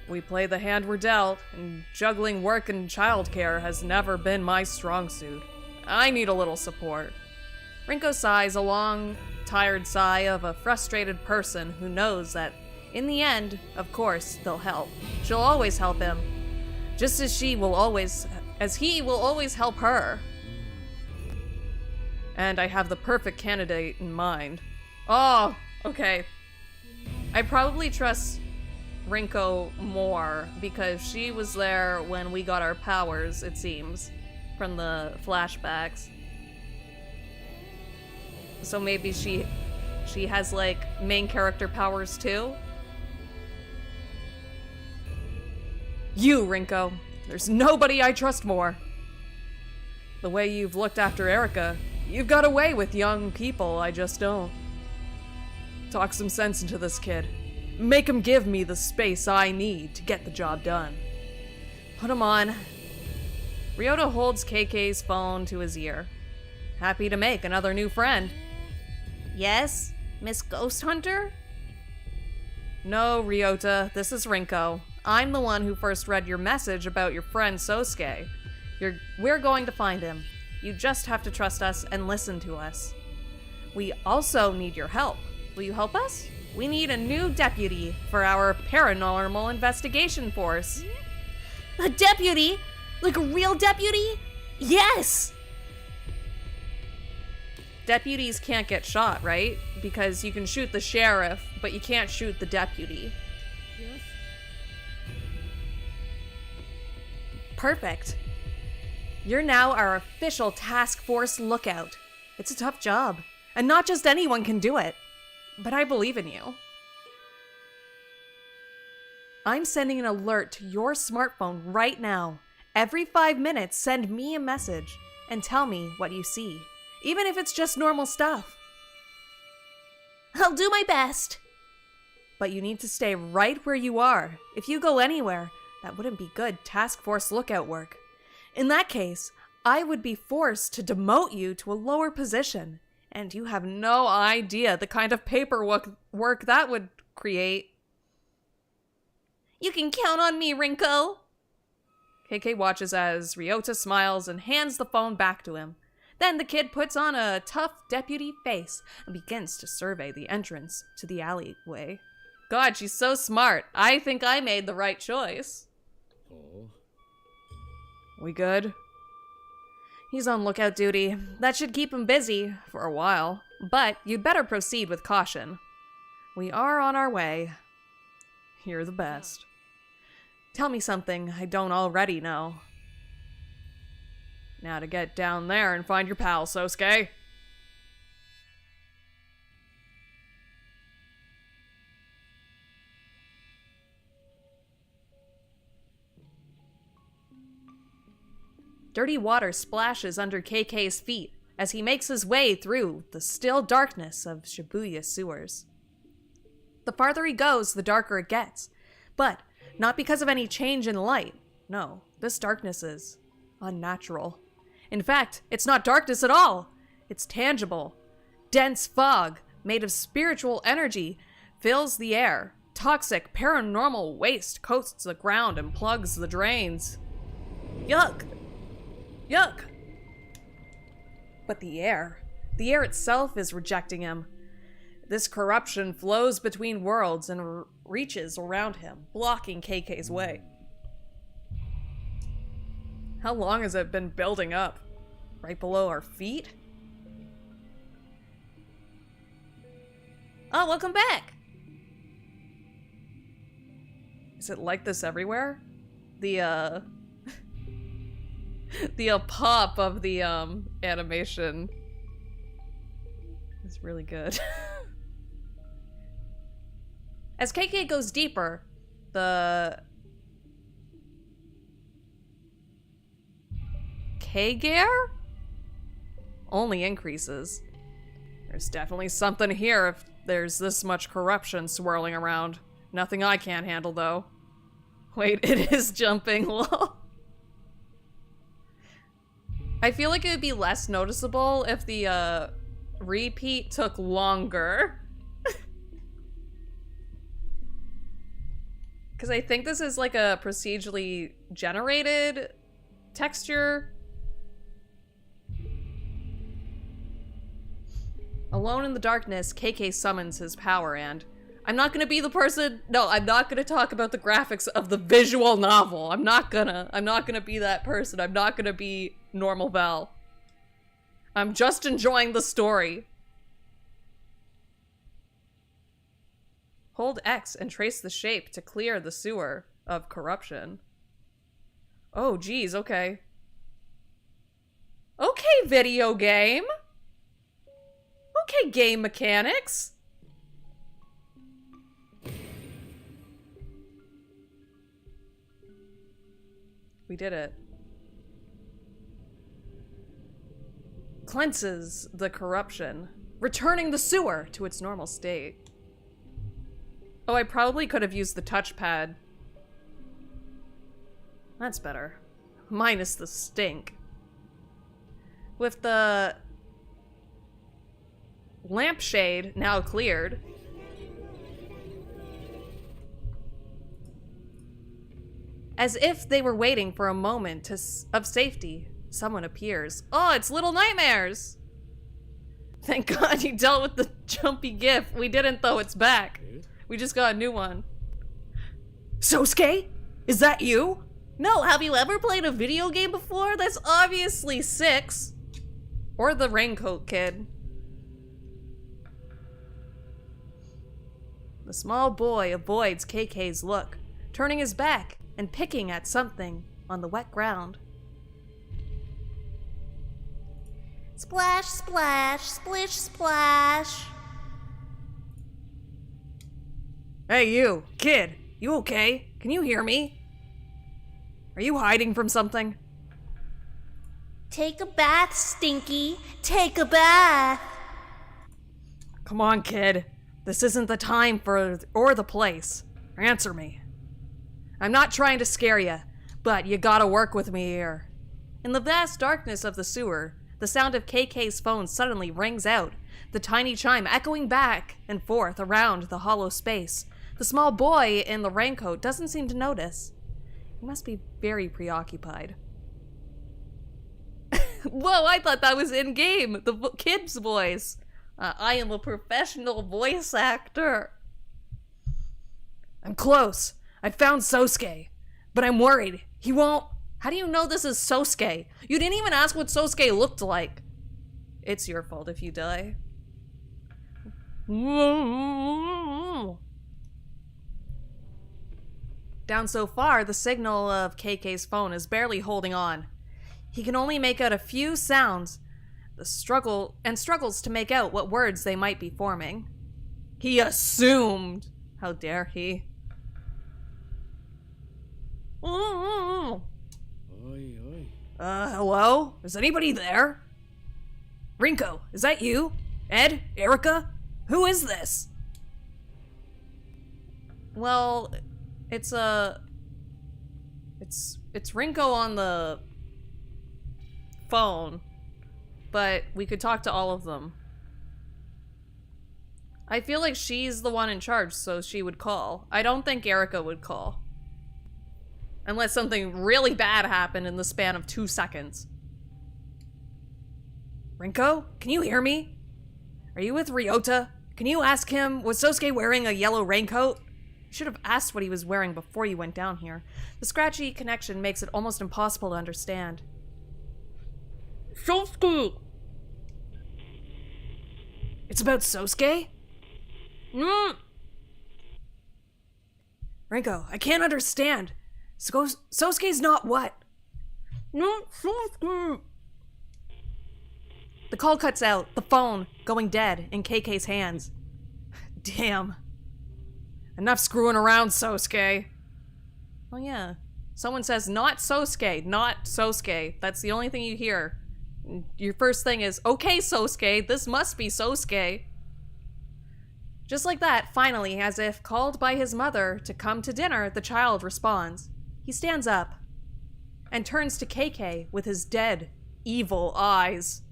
Speaker 2: We play the hand we're dealt, and juggling work and childcare has never been my strong suit. I need a little support. Rinko sighs a long, tired sigh of a frustrated person who knows that, in the end, of course, they'll help. She'll always help him. Just as he will always help her. And I have the perfect candidate in mind. Oh, okay. I probably trust Rinko more because she was there when we got our powers, it seems, from the flashbacks. So maybe she has, like, main character powers too? You, Rinko. There's nobody I trust more. The way you've looked after Erica, you've got away with young people, I just don't. Talk some sense into this kid. Make him give me the space I need to get the job done. Put him on. Ryota holds KK's phone to his ear. Happy to make another new friend.
Speaker 1: Yes, Miss Ghost Hunter?
Speaker 2: No, Ryota, this is Rinko. I'm the one who first read your message about your friend Sosuke. We're going to find him. You just have to trust us and listen to us. We also need your help. Will you help us? We need a new deputy for our paranormal investigation force.
Speaker 1: A deputy? Like a real deputy? Yes!
Speaker 2: Deputies can't get shot, right? Because you can shoot the sheriff, but you can't shoot the deputy.
Speaker 1: Yes.
Speaker 2: Perfect. You're now our official task force lookout. It's a tough job, and not just anyone can do it. But I believe in you. I'm sending an alert to your smartphone right now. Every 5 minutes, send me a message and tell me what you see, even if it's just normal stuff.
Speaker 1: I'll do my best.
Speaker 2: But you need to stay right where you are. If you go anywhere, that wouldn't be good task force lookout work. In that case, I would be forced to demote you to a lower position. And you have no idea the kind of paperwork that would create.
Speaker 1: You can count on me, Rinko.
Speaker 2: KK watches as Ryota smiles and hands the phone back to him. Then the kid puts on a tough deputy face and begins to survey the entrance to the alleyway. God, she's so smart. I think I made the right choice.
Speaker 3: Oh.
Speaker 2: We good? He's on lookout duty. That should keep him busy for a while. But you'd better proceed with caution. We are on our way. You're the best. Tell me something I don't already know. Now to get down there and find your pal, Sosuke. Dirty water splashes under KK's feet as he makes his way through the still darkness of Shibuya sewers. The farther he goes, the darker it gets. But not because of any change in light. No, this darkness is unnatural. In fact, it's not darkness at all. It's tangible. Dense fog made of spiritual energy fills the air. Toxic paranormal waste coats the ground and plugs the drains. Yuck! Yuck! But the air itself is rejecting him. This corruption flows between worlds and reaches around him, blocking KK's way. How long has it been building up? Right below our feet?
Speaker 1: Oh, welcome back.
Speaker 2: Is it like this everywhere? The pop of the animation is really good. As KK goes deeper, the K-Gear only increases. There's definitely something here if there's this much corruption swirling around. Nothing I can't handle, though. Wait, it is jumping. Lol. I feel like it would be less noticeable if the repeat took longer. Because I think this is like a procedurally generated texture. Alone in the darkness, KK summons his power and, I'm not gonna be the person. No, I'm not gonna talk about the graphics of the visual novel. I'm not gonna be that person. I'm not gonna be normal Val. I'm just enjoying the story. Hold X and trace the shape to clear the sewer of corruption. Oh, geez, okay. Okay, video game. Okay, game mechanics. We did it. Cleanses the corruption, returning the sewer to its normal state. Oh, I probably could have used the touchpad. That's better. Minus the stink. With the lampshade now cleared, as if they were waiting for a moment of safety, someone appears. Oh, it's Little Nightmares! Thank God you dealt with the jumpy gif. We didn't, though. It's back. We just got a new one. Sosuke? Is that you?
Speaker 1: No, have you ever played a video game before? That's obviously 6.
Speaker 2: Or the Raincoat Kid. The small boy avoids KK's look, turning his back and picking at something on the wet ground.
Speaker 1: Splash, splash, splish, splash.
Speaker 2: Hey you, kid, you okay? Can you hear me? Are you hiding from something?
Speaker 1: Take a bath, Stinky. Take a bath.
Speaker 2: Come on, kid. This isn't the time or the place. Answer me. I'm not trying to scare you, but you gotta work with me here. In the vast darkness of the sewer, the sound of KK's phone suddenly rings out, the tiny chime echoing back and forth around the hollow space. The small boy in the raincoat doesn't seem to notice. He must be very preoccupied. Whoa, I thought that was in-game. The kid's voice. I am a professional voice actor. I'm close. I found Sosuke. But I'm worried. He won't... How do you know this is Sosuke? You didn't even ask what Sosuke looked like. It's your fault if you die. Down so far, the signal of KK's phone is barely holding on. He can only make out a few sounds, struggles to make out what words they might be forming. He assumed. How dare he? Hello? Is anybody there? Rinko, is that you? Ed? Erica? Who is this? Well, it's Rinko on the phone, but we could talk to all of them. I feel like she's the one in charge, so she would call. I don't think Erica would call. Unless something really bad happened in the span of 2 seconds. Rinko, can you hear me? Are you with Ryota? Can you ask him, was Sosuke wearing a yellow raincoat? You should have asked what he was wearing before you went down here. The scratchy connection makes it almost impossible to understand. Sosuke! It's about Sosuke? Rinko, I can't understand. Sosuke's not what? The call cuts out, the phone going dead in KK's hands. Damn. Enough screwing around, Sosuke. Oh yeah. Someone says, not Sosuke, not Sosuke. That's the only thing you hear. Your first thing is, okay, Sosuke, this must be Sosuke. Just like that, finally, as if called by his mother to come to dinner, the child responds. He stands up and turns to KK with his dead, evil eyes.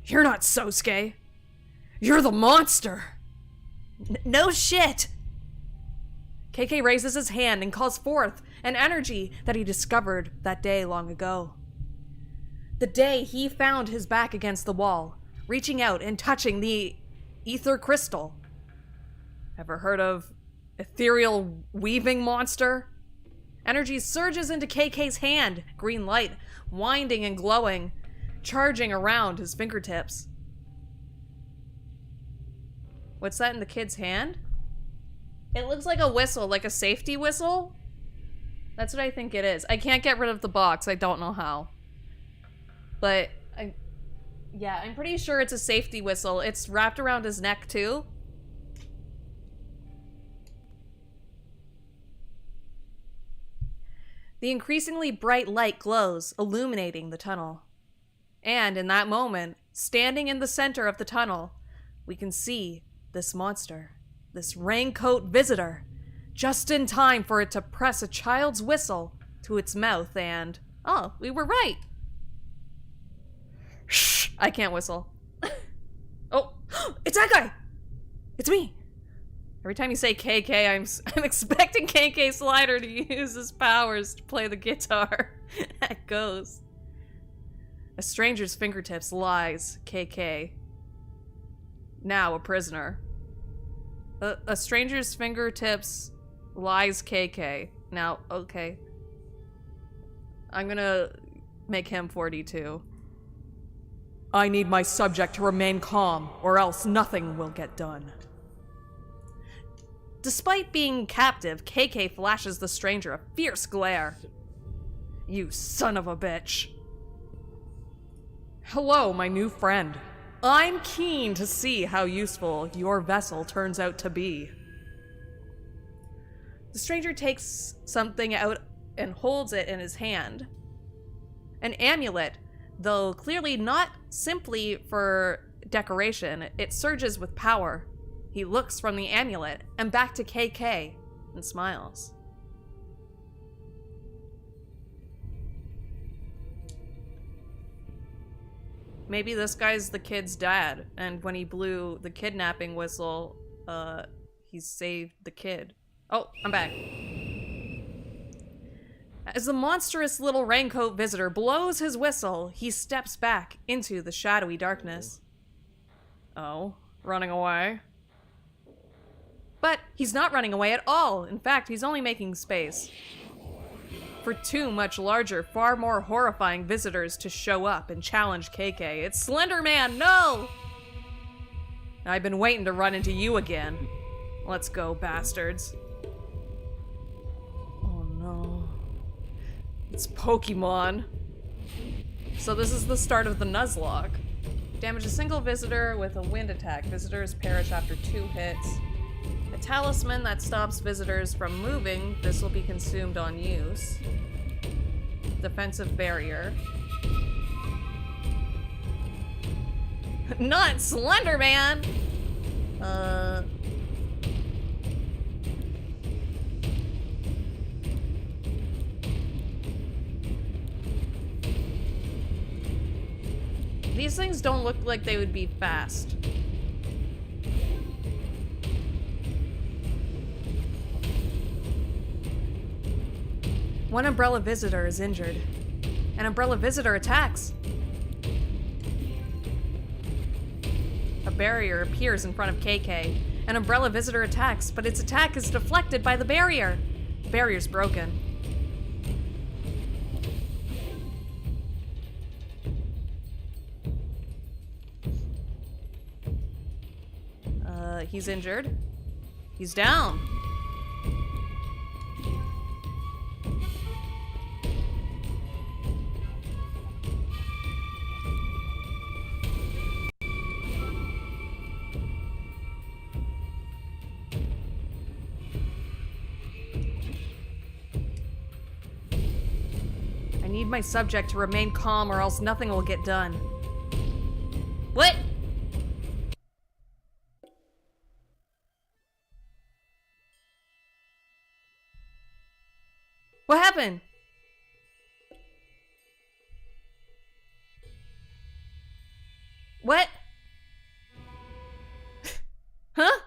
Speaker 2: You're not Sosuke. You're the monster. No shit. KK raises his hand and calls forth an energy that he discovered that day long ago. The day he found his back against the wall, reaching out and touching the ether crystal. Ever heard of ethereal weaving monster? Energy surges into KK's hand, green light, winding and glowing, charging around his fingertips. What's that in the kid's hand? It looks like a whistle, like a safety whistle. That's what I think it is. I can't get rid of the box. I don't know how. But, yeah, I'm pretty sure it's a safety whistle. It's wrapped around his neck, too. The increasingly bright light glows, illuminating the tunnel. And in that moment, standing in the center of the tunnel, we can see this monster, this raincoat visitor, just in time for it to press a child's whistle to its mouth and... Oh, we were right! Shh! I can't whistle. Oh, it's that guy! It's me! Every time you say KK, I'm expecting KK Slider to use his powers to play the guitar. That goes. A stranger's fingertips lies KK. Now a prisoner. A stranger's fingertips lies KK. Now, okay. I'm gonna make him 42. I need my subject to remain calm, or else nothing will get done. Despite being captive, KK flashes the stranger a fierce glare. You son of a bitch. Hello, my new friend. I'm keen to see how useful your vessel turns out to be. The stranger takes something out and holds it in his hand. An amulet, though clearly not simply for decoration, it surges with power. He looks from the amulet and back to KK and smiles. Maybe this guy's the kid's dad, and when he blew the kidnapping whistle, he saved the kid. Oh, I'm back. As the monstrous little raincoat visitor blows his whistle, he steps back into the shadowy darkness. Oh, running away? But he's not running away at all. In fact, he's only making space for two much larger, far more horrifying visitors to show up and challenge KK. It's Slender Man, no! I've been waiting to run into you again. Let's go, bastards. Oh no. It's Pokemon. So this is the start of the Nuzlocke. Damage a single visitor with a wind attack. Visitors perish after 2 hits. A talisman that stops visitors from moving. This will be consumed on use. Defensive barrier. Not Slender Man! These things don't look like they would be fast. One umbrella visitor is injured. An umbrella visitor attacks. A barrier appears in front of KK. An umbrella visitor attacks, but its attack is deflected by the barrier. The barrier's broken. He's injured. He's down. I need my subject to remain calm or else nothing will get done. What? What happened? What? Huh?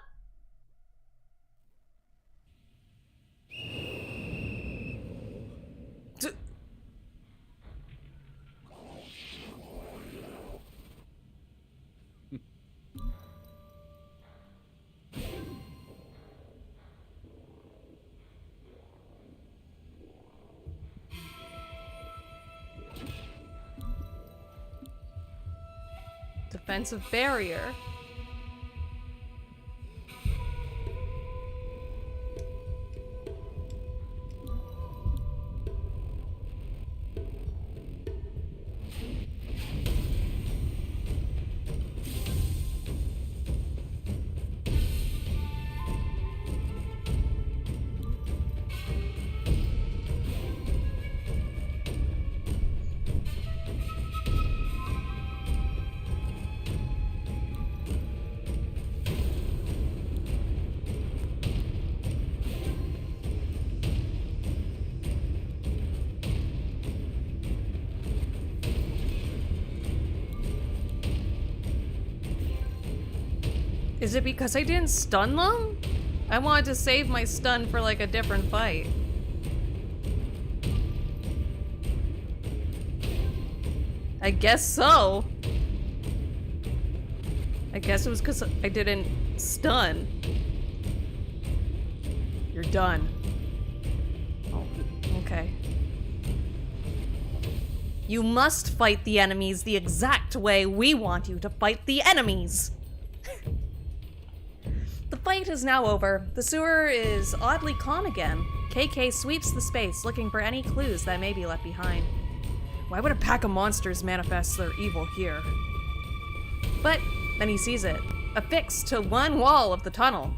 Speaker 2: defensive barrier. Is it because I didn't stun them? I wanted to save my stun for like a different fight. I guess so. I guess it was because I didn't stun. You're done. Oh, okay. You must fight the enemies the exact way we want you to fight the enemies. The fight is now over. The sewer is oddly calm again. KK sweeps the space, looking for any clues that may be left behind. Why would a pack of monsters manifest their evil here? But then he sees it, affixed to one wall of the tunnel.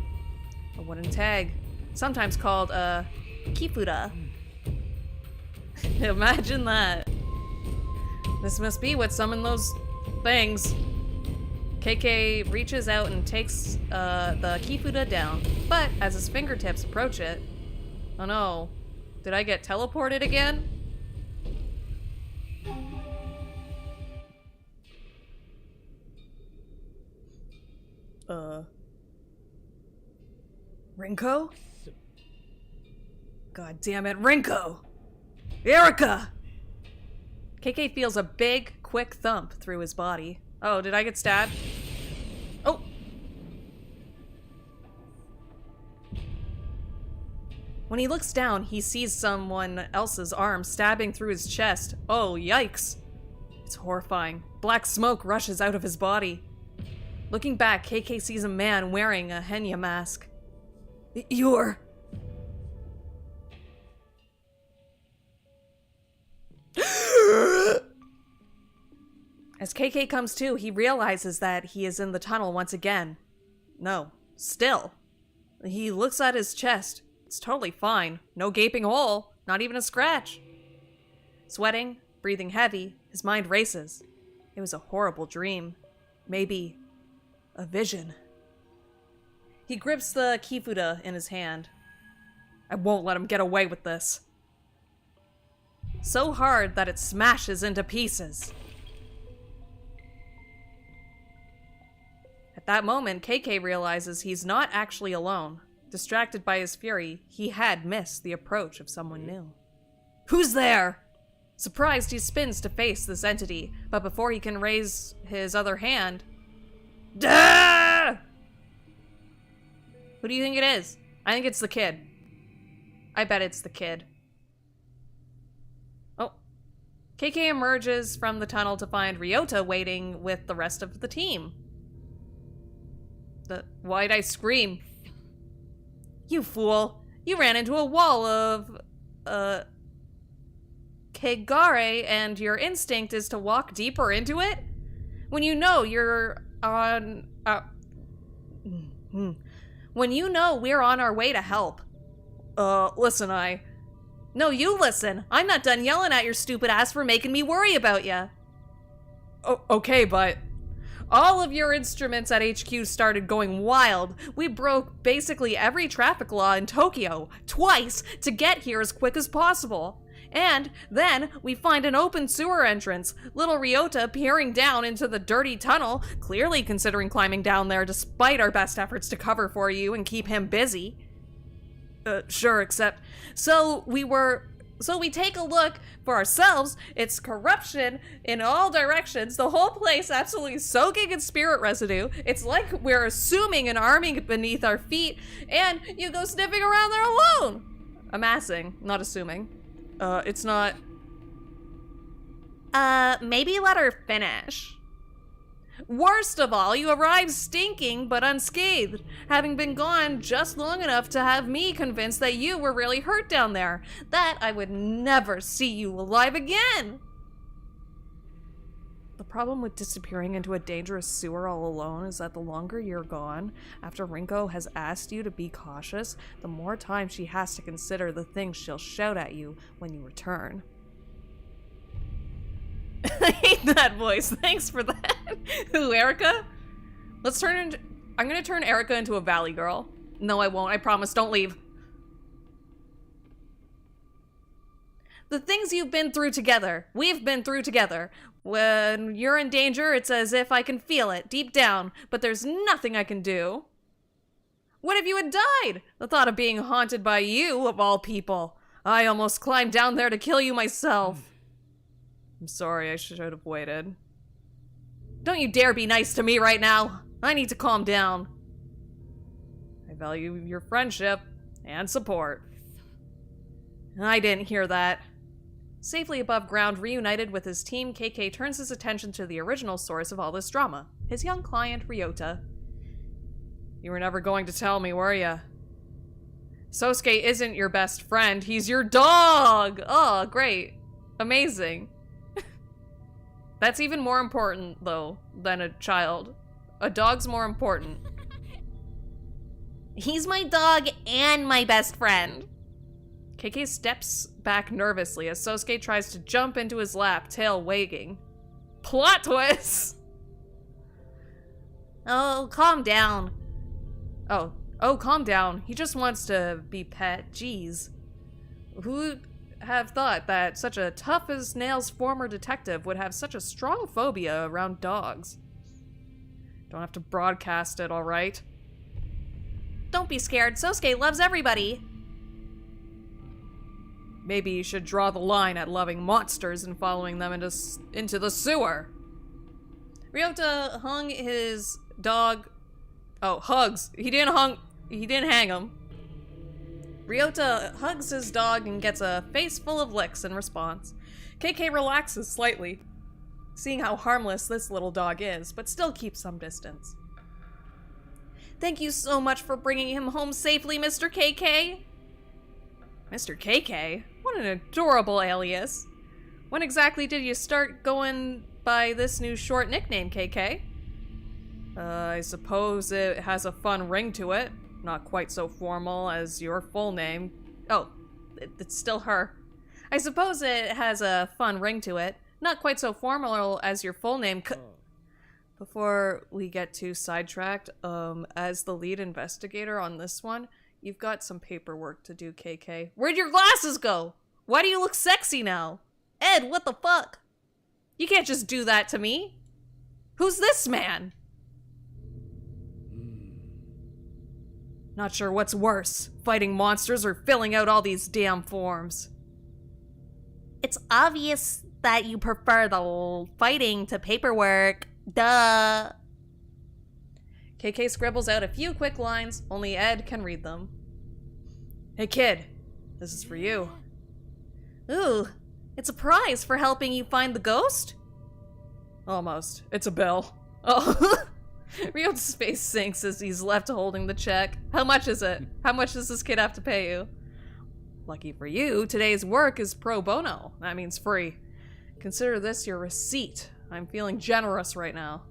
Speaker 2: A wooden tag, sometimes called a kifuda. Imagine that. This must be what summoned those things. KK reaches out and takes the kifuda down, but as his fingertips approach it, oh no, did I get teleported again? Rinko? God damn it, Rinko! Erica! KK feels a big, quick thump through his body. Oh, did I get stabbed? Oh! When he looks down, he sees someone else's arm stabbing through his chest. Oh, yikes. It's horrifying. Black smoke rushes out of his body. Looking back, KK sees a man wearing a Henya mask. You're... As KK comes to, he realizes that he is in the tunnel once again. No, still. He looks at his chest. It's totally fine. No gaping hole, not even a scratch. Sweating, breathing heavy, his mind races. It was a horrible dream. Maybe a vision. He grips the kifuda in his hand. I won't let him get away with this. So hard that it smashes into pieces. At that moment, KK realizes he's not actually alone. Distracted by his fury, he had missed the approach of someone new. Who's there? Surprised, he spins to face this entity, but before he can raise his other hand... Duh! Who do you think it is? I think it's the kid. I bet it's the kid. Oh. KK emerges from the tunnel to find Ryota waiting with the rest of the team. Why'd I scream? You fool. You ran into a wall of... Kegare, and your instinct is to walk deeper into it? When you know you're on... When you know we're on our way to help. Listen, No, you listen. I'm not done yelling at your stupid ass for making me worry about ya. Okay, but... All of your instruments at HQ started going wild. We broke basically every traffic law in Tokyo, twice, to get here as quick as possible. And then we find an open sewer entrance, little Ryota peering down into the dirty tunnel, clearly considering climbing down there despite our best efforts to cover for you and keep him busy. Sure, except... So we take a look for ourselves. It's corruption in all directions. The whole place absolutely soaking in spirit residue. It's like we're assuming an army beneath our feet, and you go sniffing around there alone. Amassing, not assuming. It's not... Maybe let her finish. Worst of all, you arrive stinking but unscathed, having been gone just long enough to have me convinced that you were really hurt down there, that I would never see you alive again. The problem with disappearing into a dangerous sewer all alone is that the longer you're gone, after Rinko has asked you to be cautious, the more time she has to consider the things she'll shout at you when you return. I hate that voice. Thanks for that. Who, Erica? I'm gonna turn Erica into a valley girl. No, I won't. I promise. Don't leave. The things you've been through together. We've been through together. When you're in danger, it's as if I can feel it deep down, but there's nothing I can do. What if you had died? The thought of being haunted by you, of all people. I almost climbed down there to kill you myself. I'm sorry, I should have waited. Don't you dare be nice to me right now. I need to calm down. I value your friendship and support. I didn't hear that. Safely above ground, reunited with his team, KK turns his attention to the original source of all this drama, his young client, Ryota. You were never going to tell me, were ya? Sosuke isn't your best friend, he's your dog! Oh, great. Amazing. That's even more important, though, than a child. A dog's more important. He's my dog and my best friend. KK steps back nervously as Sosuke tries to jump into his lap, tail wagging. Plot twist! Oh, calm down. Oh, calm down. He just wants to be pet. Jeez. Who'd have thought that such a tough-as-nails former detective would have such a strong phobia around dogs? Don't have to broadcast it, alright? Don't be scared. Sosuke loves everybody. Maybe you should draw the line at loving monsters and following them into the sewer. Ryota hung his dog... Oh, hugs. He didn't hang him. Ryota hugs his dog and gets a face full of licks in response. KK relaxes slightly, seeing how harmless this little dog is, but still keeps some distance. Thank you so much for bringing him home safely, Mr. KK. Mr. KK? What an adorable alias. When exactly did you start going by this new short nickname, KK? I suppose it has a fun ring to it. Not quite so formal as your full name. Oh, it's still her. I suppose it has a fun ring to it. Not quite so formal as your full name. Before we get too sidetracked, as the lead investigator on this one, you've got some paperwork to do, KK. Where'd your glasses go? Why do you look sexy now? Ed, what the fuck? You can't just do that to me. Who's this man? Not sure what's worse, fighting monsters or filling out all these damn forms. It's obvious that you prefer the fighting to paperwork. Duh. KK scribbles out a few quick lines, only Ed can read them. Hey kid, this is for you. Ooh, it's a prize for helping you find the ghost? Almost. It's a bill. Oh. Ryota's face sinks as he's left holding the check. How much is it? How much does this kid have to pay you? Lucky for you, today's work is pro bono. That means free. Consider this your receipt. I'm feeling generous right now.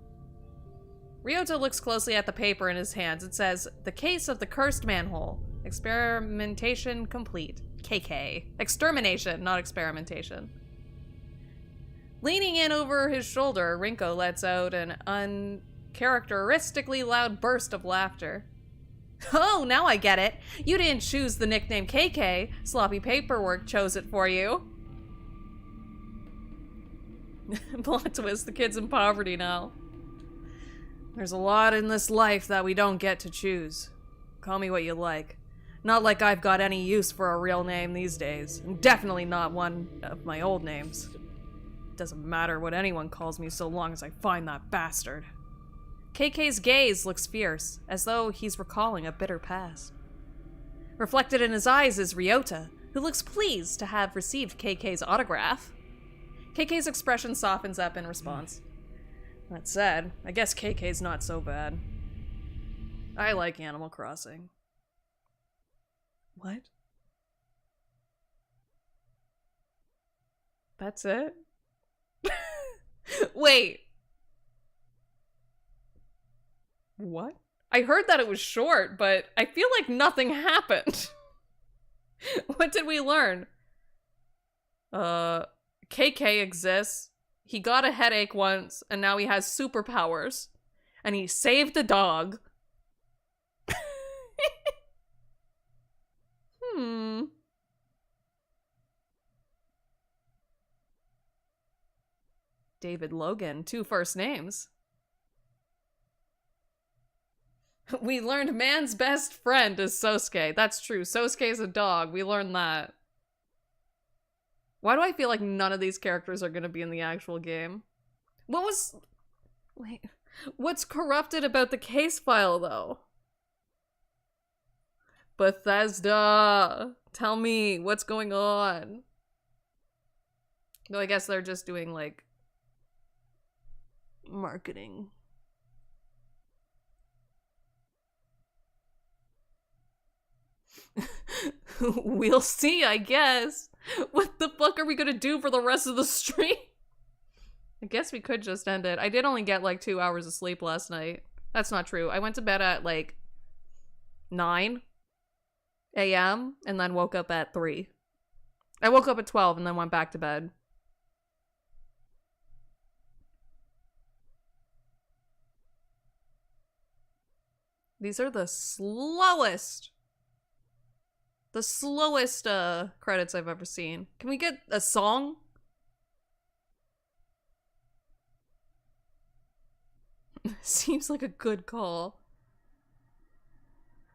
Speaker 2: Ryota looks closely at the paper in his hands. It says, The Case of the Cursed Manhole. Experimentation complete. KK. Extermination, not experimentation. Leaning in over his shoulder, Rinko lets out an uncharacteristically loud burst of laughter. Oh, now I get it. You didn't choose the nickname KK. Sloppy paperwork chose it for you. Plot twist, the kid's in poverty now. There's a lot in this life that we don't get to choose. Call me what you like. Not like I've got any use for a real name these days. And definitely not one of my old names. It doesn't matter what anyone calls me so long as I find that bastard. KK's gaze looks fierce, as though he's recalling a bitter past. Reflected in his eyes is Ryota, who looks pleased to have received KK's autograph. KK's expression softens up in response. That said, I guess KK's not so bad. I like Animal Crossing. What? That's it? Wait. What? I heard that it was short, but I feel like nothing happened. What did we learn? KK exists. He got a headache once, and now he has superpowers. And he saved the dog. David Logan, 2 first names. We learned man's best friend is Sosuke. That's true. Sosuke is a dog. We learned that. Why do I feel like none of these characters are going to be in the actual game? Wait. What's corrupted about the case file, though? Bethesda! Tell me, what's going on? No, I guess they're just doing, like, marketing. We'll see, I guess. What the fuck are we gonna do for the rest of the stream? I guess we could just end it. I did only get like 2 hours of sleep last night. That's not true. I went to bed at like 9 a.m. and then woke up at 3. I woke up at 12 and then went back to bed. These are the slowest credits I've ever seen. Can we get a song? Seems like a good call.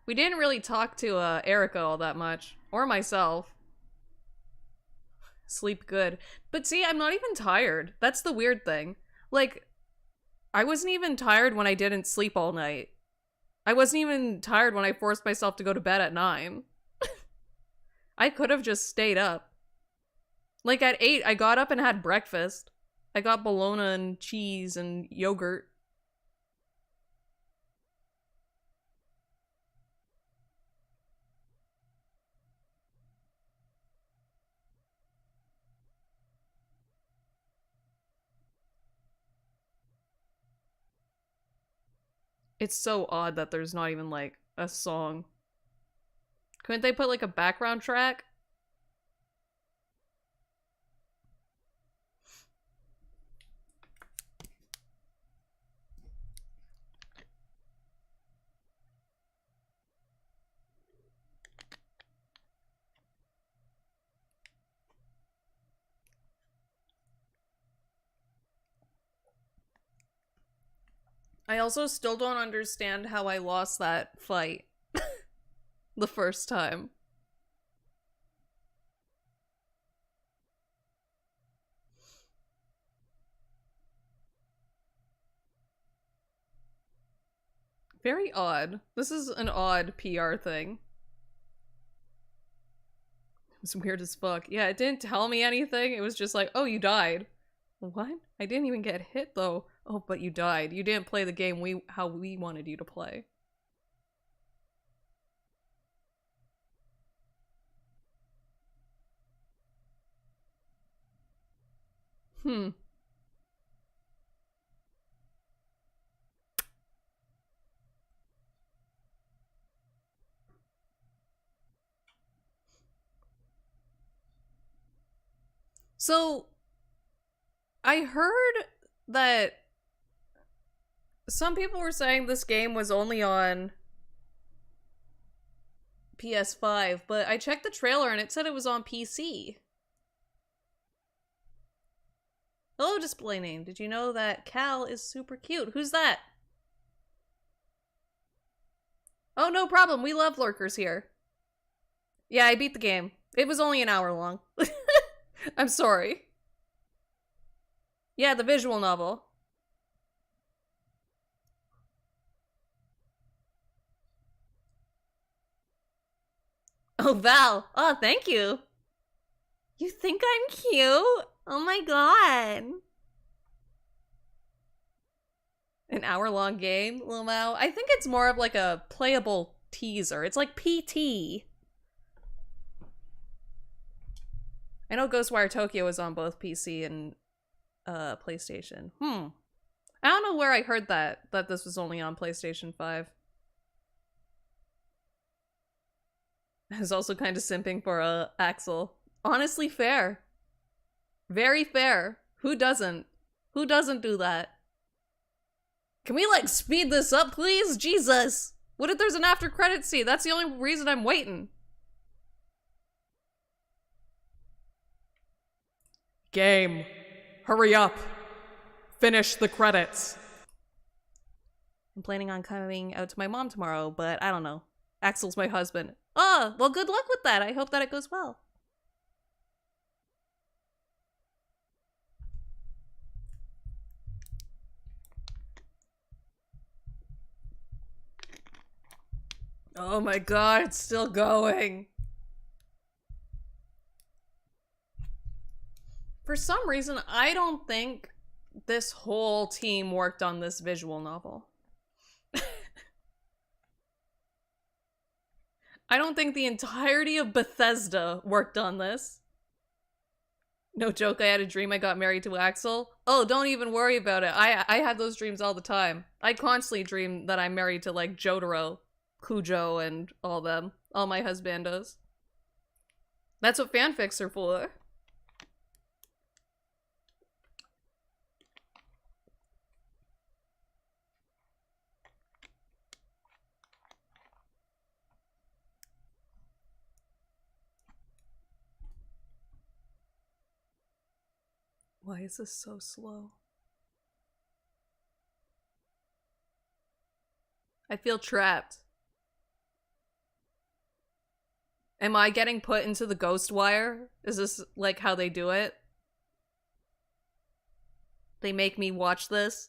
Speaker 2: We didn't really talk to Erica all that much. Or myself. Sleep good. But see, I'm not even tired. That's the weird thing. Like, I wasn't even tired when I didn't sleep all night. I wasn't even tired when I forced myself to go to bed at 9. I could have just stayed up. Like at 8, I got up and had breakfast. I got bologna and cheese and yogurt. It's so odd that there's not even like a song. Couldn't they put like a background track? I also still don't understand how I lost that fight the first time. Very odd. This is an odd PR thing. It was weird as fuck. Yeah, it didn't tell me anything. It was just like, oh, you died. What? I didn't even get hit though. Oh, but you died. You didn't play the game how we wanted you to play. So, I heard that some people were saying this game was only on PS5, but I checked the trailer and it said it was on PC. Hello, display name. Did you know that Cal is super cute? Who's that? Oh, no problem. We love lurkers here. Yeah, I beat the game. It was only an hour long. I'm sorry. Yeah, the visual novel. Oh, Val. Oh, thank you. You think I'm cute? Oh my god. An hour-long game, Lil Mao? I think it's more of like a playable teaser. It's like PT. I know Ghostwire Tokyo is on both PC and PlayStation. I don't know where I heard that this was only on PlayStation 5. I was also kind of simping for Axel. Honestly, fair. Very fair. Who doesn't? Who doesn't do that? Can we, like, speed this up, please? Jesus! What if there's an after credit scene? That's the only reason I'm waiting. Game. Hurry up. Finish the credits. I'm planning on coming out to my mom tomorrow, but I don't know. Axel's my husband. Oh, well, good luck with that. I hope that it goes well. Oh my god, it's still going. For some reason, I don't think this whole team worked on this visual novel. I don't think the entirety of Bethesda worked on this. No joke, I had a dream I got married to Axel. Oh, don't even worry about it. I had those dreams all the time. I constantly dream that I'm married to, like, Jotaro, Kujo, and all them. All my husbandos. That's what fanfics are for. Why is this so slow? I feel trapped. Am I getting put into the Ghostwire? Is this like how they do it? They make me watch this?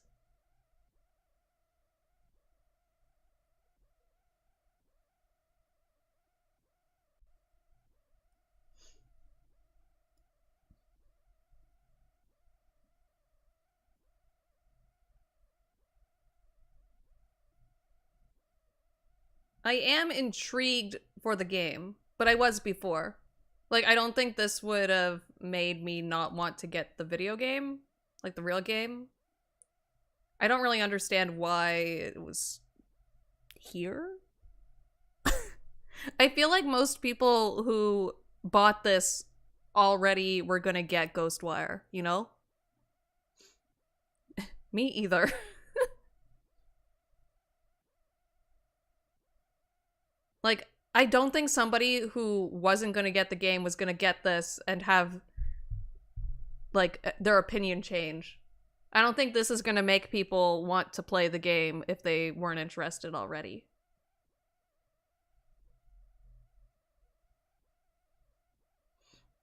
Speaker 2: I am intrigued for the game, but I was before. Like, I don't think this would have made me not want to get the video game, like the real game. I don't really understand why it was here. I feel like most people who bought this already were gonna get Ghostwire, you know? Me either. Like, I don't think somebody who wasn't gonna get the game was gonna get this and have, like, their opinion change. I don't think this is gonna make people want to play the game if they weren't interested already.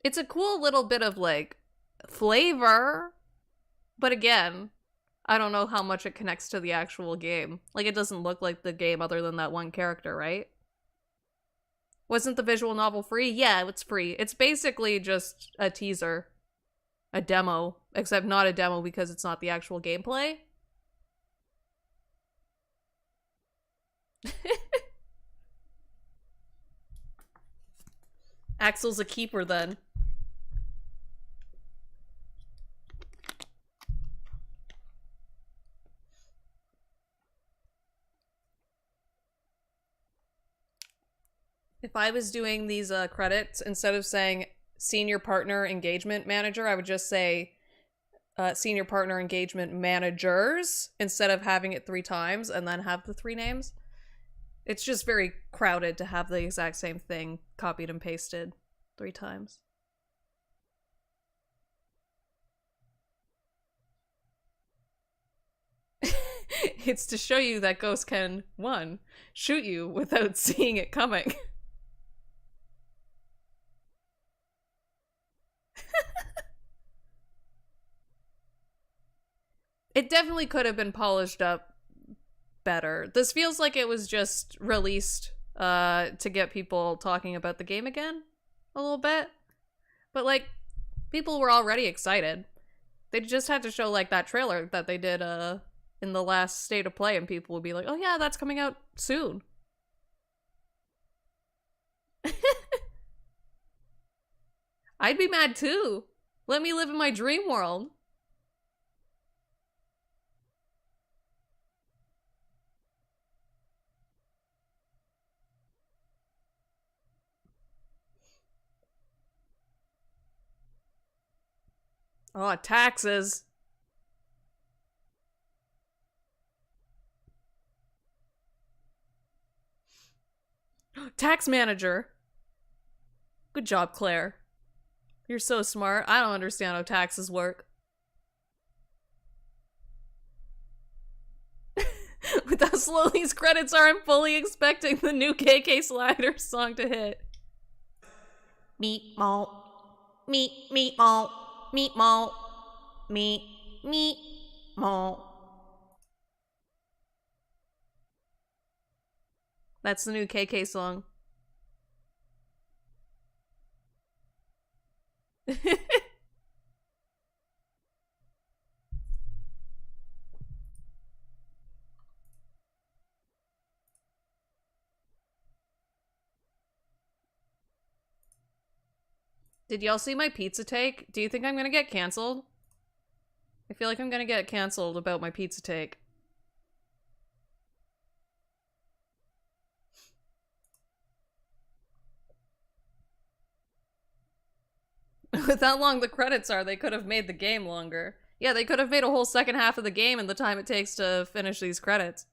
Speaker 2: It's a cool little bit of, like, flavor, but again, I don't know how much it connects to the actual game. Like, it doesn't look like the game other than that one character, right? Wasn't the visual novel free? Yeah, it's free. It's basically just a teaser. A demo. Except not a demo because it's not the actual gameplay. Axel's a keeper then. If I was doing these credits, instead of saying senior partner engagement manager, I would just say senior partner engagement managers instead of having it 3 times and then have the 3 names. It's just very crowded to have the exact same thing copied and pasted 3 times. It's to show you that ghosts can, 1, shoot you without seeing it coming. It definitely could have been polished up better. This feels like it was just released to get people talking about the game again a little bit. But, like, people were already excited. They just had to show, like, that trailer that they did in the last state of play and people would be like, oh yeah, that's coming out soon. I'd be mad too. Let me live in my dream world. Oh, taxes. Tax manager. Good job, Claire. You're so smart. I don't understand how taxes work. With how slow these credits are, I'm fully expecting the new KK Sliders song to hit. Meat malt. Meat malt. Meat malt. Meat malt. That's the new KK song. Did y'all see my pizza take? Do you think I'm gonna get canceled? I feel like I'm gonna get canceled about my pizza take. With how long the credits are, they could have made the game longer. Yeah, they could have made a whole second half of the game in the time it takes to finish these credits.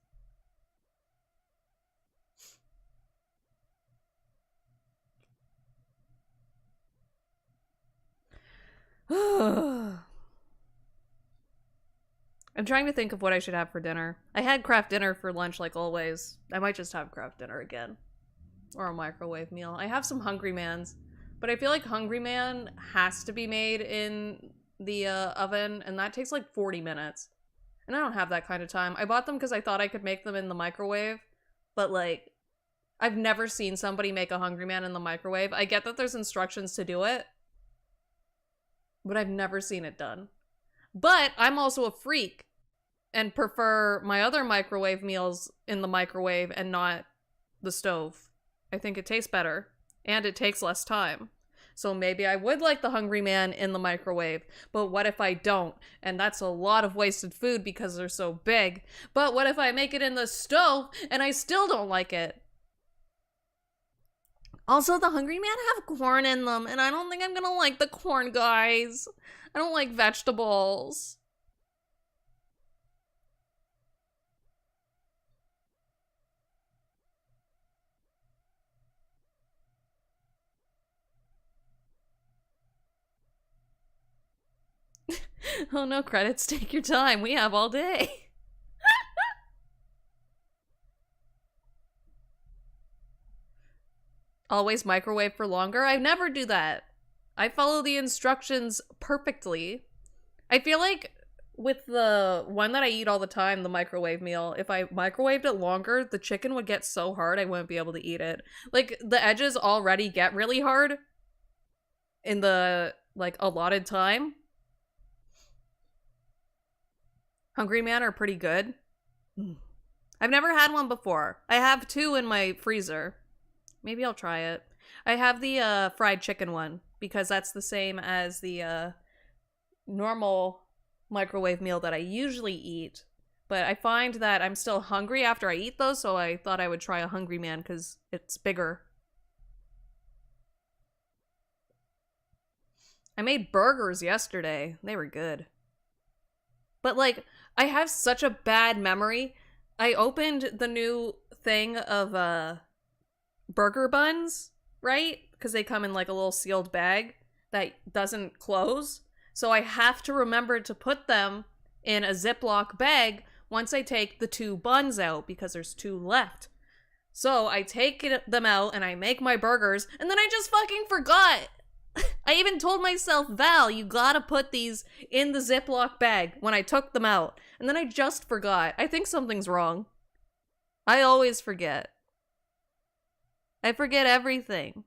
Speaker 2: I'm trying to think of what I should have for dinner. I had Kraft dinner for lunch like always. I might just have Kraft dinner again. Or a microwave meal. I have some Hungry Mans. But I feel like Hungry Man has to be made in the oven, and that takes like 40 minutes. And I don't have that kind of time. I bought them because I thought I could make them in the microwave, but like, I've never seen somebody make a Hungry Man in the microwave. I get that there's instructions to do it, but I've never seen it done. But I'm also a freak and prefer my other microwave meals in the microwave and not the stove. I think it tastes better, and it takes less time. So maybe I would like the Hungry Man in the microwave, but what if I don't? And that's a lot of wasted food because they're so big. But what if I make it in the stove and I still don't like it? Also, the Hungry Man have corn in them, and I don't think I'm gonna like the corn, guys. I don't like vegetables. Oh no, credits, take your time. We have all day. Always microwave for longer? I never do that. I follow the instructions perfectly. I feel like with the one that I eat all the time, the microwave meal, if I microwaved it longer, the chicken would get so hard I wouldn't be able to eat it. Like, the edges already get really hard in the, like, allotted time. Hungry Man are pretty good. I've never had one before. I have 2 in my freezer. Maybe I'll try it. I have the fried chicken one because that's the same as the normal microwave meal that I usually eat. But I find that I'm still hungry after I eat those, so I thought I would try a Hungry Man because it's bigger. I made burgers yesterday. They were good. But like, I have such a bad memory. I opened the new thing of burger buns, right? Because they come in like a little sealed bag that doesn't close. So I have to remember to put them in a Ziploc bag once I take the 2 buns out because there's 2 left. So I take them out and I make my burgers, and then I just fucking forgot. I even told myself, Val, you gotta put these in the Ziploc bag when I took them out. And then I just forgot. I think something's wrong. I always forget. I forget everything.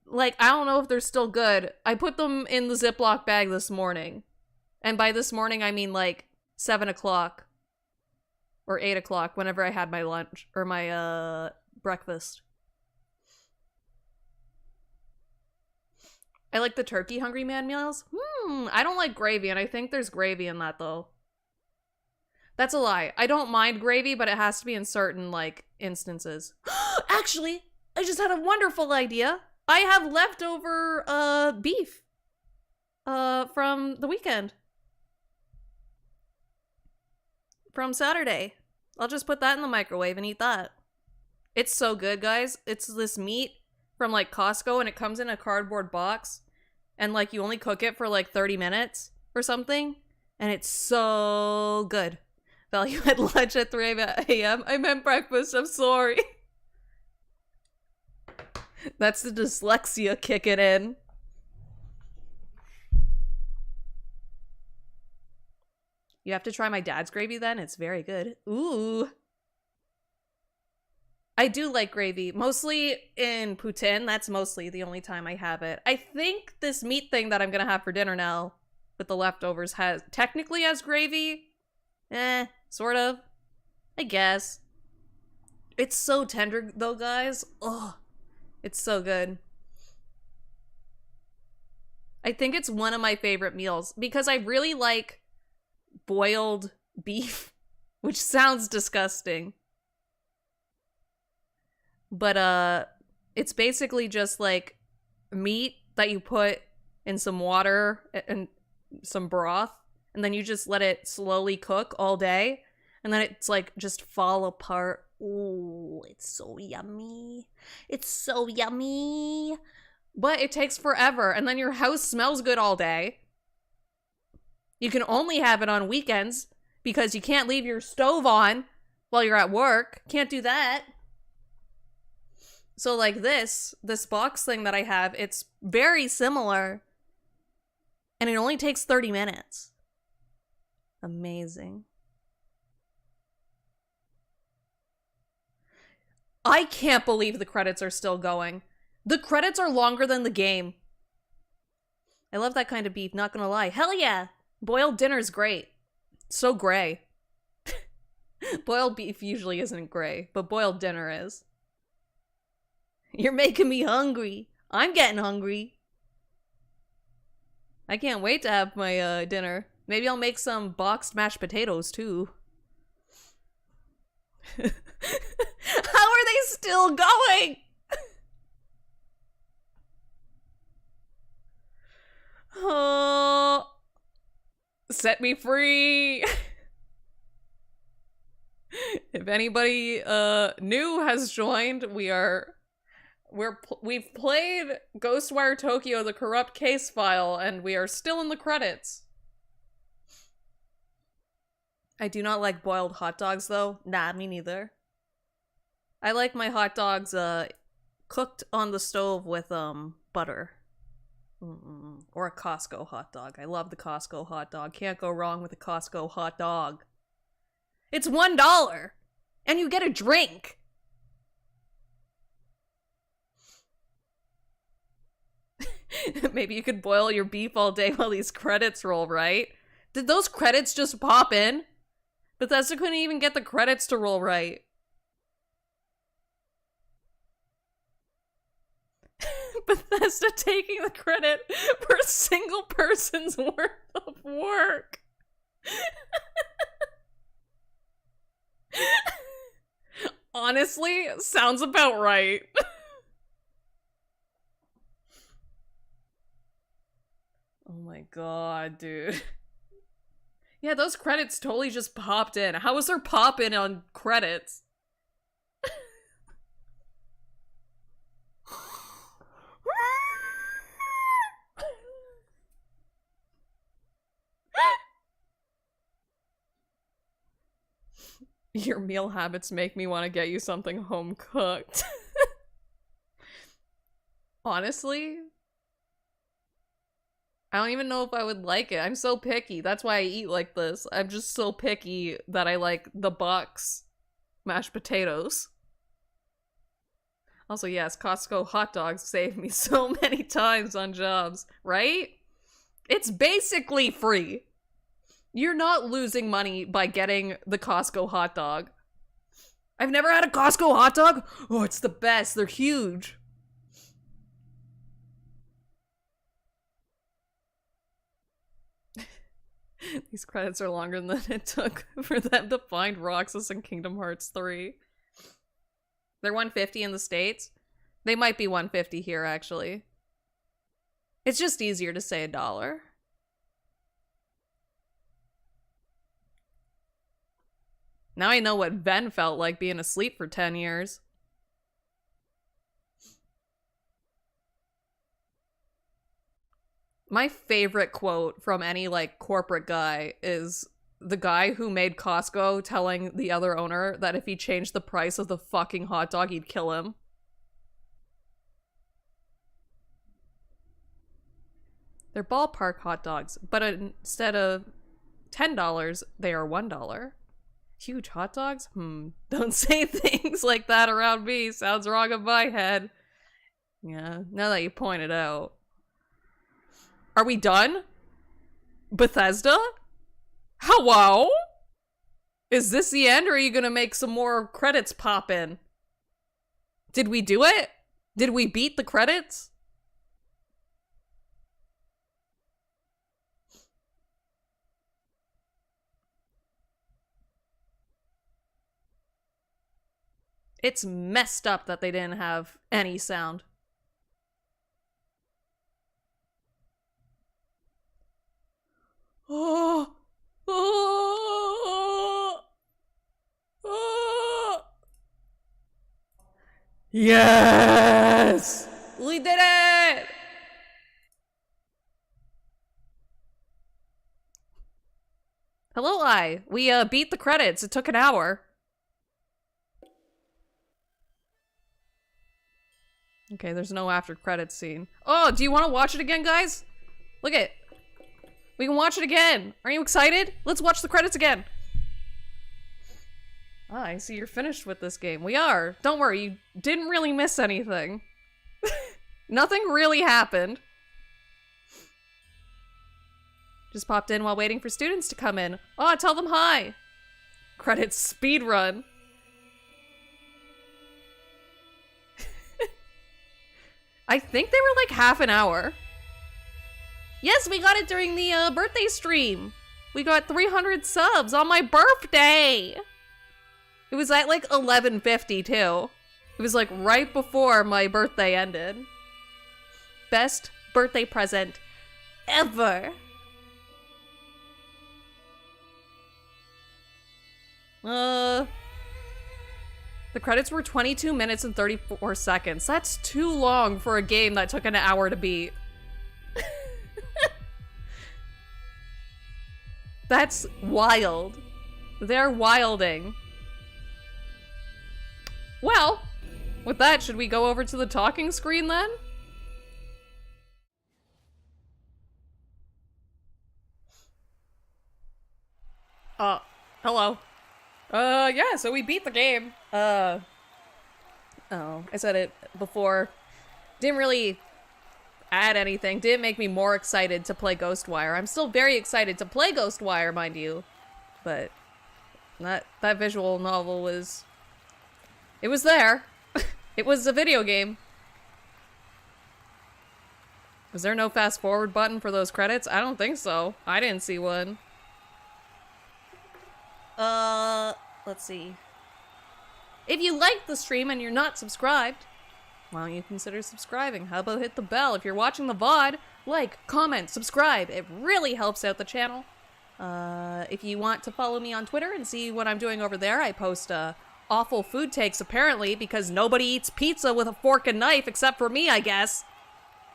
Speaker 2: Like, I don't know if they're still good. I put them in the Ziploc bag this morning. And by this morning, I mean like 7 o'clock or 8 o'clock whenever I had my lunch or my breakfast. I like the turkey Hungry Man meals. I don't like gravy, and I think there's gravy in that, though. That's a lie. I don't mind gravy, but it has to be in certain, like, instances. Actually, I just had a wonderful idea. I have leftover, beef. From the weekend. From Saturday. I'll just put that in the microwave and eat that. It's so good, guys. It's this meat from, like, Costco, and it comes in a cardboard box, and, like, you only cook it for, like, 30 minutes or something, and it's so good. Value had lunch at 3 a.m. I meant breakfast, I'm sorry. That's the dyslexia kicking in. You have to try my dad's gravy then, it's very good. Ooh. I do like gravy, mostly in poutine. That's mostly the only time I have it. I think this meat thing that I'm gonna have for dinner now with the leftovers technically has gravy. Sort of. I guess. It's so tender though, guys. Oh, it's so good. I think it's one of my favorite meals because I really like boiled beef, which sounds disgusting. But, it's basically just, like, meat that you put in some water and some broth, and then you just let it slowly cook all day, and then it's, like, just fall apart. Ooh, it's so yummy. It's so yummy. But it takes forever, and then your house smells good all day. You can only have it on weekends, because you can't leave your stove on while you're at work. Can't do that. So like this box thing that I have, it's very similar. And it only takes 30 minutes. Amazing. I can't believe the credits are still going. The credits are longer than the game. I love that kind of beef, not gonna lie. Hell yeah! Boiled dinner's great. So gray. Boiled beef usually isn't gray, but boiled dinner is. You're making me hungry. I'm getting hungry. I can't wait to have my dinner. Maybe I'll make some boxed mashed potatoes too. How are they still going? Oh, set me free. If anybody new has joined, we've played Ghostwire Tokyo: The Corrupt Casefile, and we are still in the credits. I do not like boiled hot dogs, though. Nah, me neither. I like my hot dogs cooked on the stove with butter. Or a Costco hot dog. I love the Costco hot dog. Can't go wrong with a Costco hot dog. It's $1! And you get a drink! Maybe you could boil your beef all day while these credits roll, right? Did those credits just pop in? Bethesda couldn't even get the credits to roll right. Bethesda taking the credit for a single person's worth of work. Honestly, sounds about right. Oh my god, dude. Yeah, those credits totally just popped in. How was there pop in on credits? Your meal habits make me want to get you something home cooked. Honestly, I don't even know if I would like it. I'm so picky. That's why I eat like this. I'm just so picky that I like the box mashed potatoes. Also, yes, Costco hot dogs save me so many times on jobs, right? It's basically free. You're not losing money by getting the Costco hot dog. I've never had a Costco hot dog. Oh, it's the best. They're huge. These credits are longer than it took for them to find Roxas in Kingdom Hearts 3. They're 150 in the States. They might be 150 here, actually. It's just easier to say $1. Now I know what Ven felt like being asleep for 10 years. My favorite quote from any, like, corporate guy is the guy who made Costco telling the other owner that if he changed the price of the fucking hot dog, he'd kill him. They're ballpark hot dogs, but instead of $10, they are $1. Huge hot dogs? Don't say things like that around me. Sounds wrong in my head. Yeah, now that you point it out. Are we done? Bethesda? Hello? Is this the end, or are you gonna make some more credits pop in? Did we do it? Did we beat the credits? It's messed up that they didn't have any sound. Oh, oh, oh. Yes! We did it! Hello, I. We beat the credits. It took an hour. Okay, there's no after credits scene. Oh, do you want to watch it again, guys? Look it. We can watch it again. Are you excited? Let's watch the credits again. Ah, I see you're finished with this game. We are. Don't worry, you didn't really miss anything. Nothing really happened. Just popped in while waiting for students to come in. Oh, tell them hi. Credits speedrun. I think they were like half an hour. Yes, we got it during the birthday stream. We got 300 subs on my birthday. It was at like 11:50 too. It was like right before my birthday ended. Best birthday present ever. The credits were 22 minutes and 34 seconds. That's too long for a game that took an hour to beat. That's wild. They're wilding. Well, with that, should we go over to the talking screen then? Hello. Yeah, so we beat the game. Oh, I said it before. Didn't really add anything. Didn't make me more excited to play Ghostwire. I'm still very excited to play Ghostwire, mind you. But that visual novel was... It was there. It was a video game. Was there no fast forward button for those credits? I don't think so. I didn't see one. Let's see. If you like the stream and you're not subscribed, why don't you consider subscribing? How about hit the bell? If you're watching the VOD, like, comment, subscribe. It really helps out the channel. If you want to follow me on Twitter and see what I'm doing over there, I post awful food takes apparently because nobody eats pizza with a fork and knife except for me, I guess.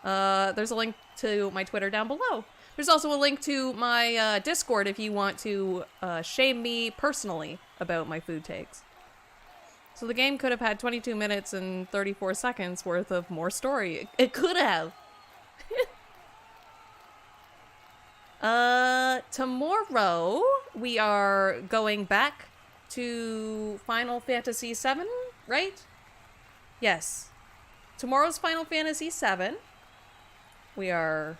Speaker 2: There's a link to my Twitter down below. There's also a link to my Discord if you want to shame me personally about my food takes. So the game could have had 22 minutes and 34 seconds worth of more story. It could have. Tomorrow we are going back to Final Fantasy VII, right? Yes. Tomorrow's Final Fantasy VII. We are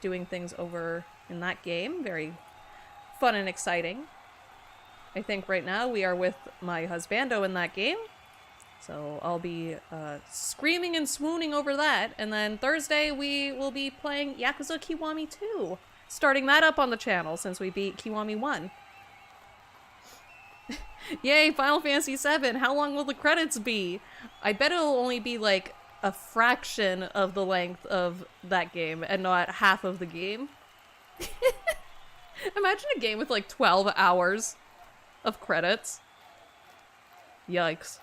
Speaker 2: doing things over in that game. Very fun and exciting. I think right now we are with my husbando in that game. So I'll be screaming and swooning over that. And then Thursday we will be playing Yakuza Kiwami 2. Starting that up on the channel since we beat Kiwami 1. Yay, Final Fantasy VII. How long will the credits be? I bet it'll only be like a fraction of the length of that game and not half of the game. Imagine a game with like 12 hours of credits. Yikes.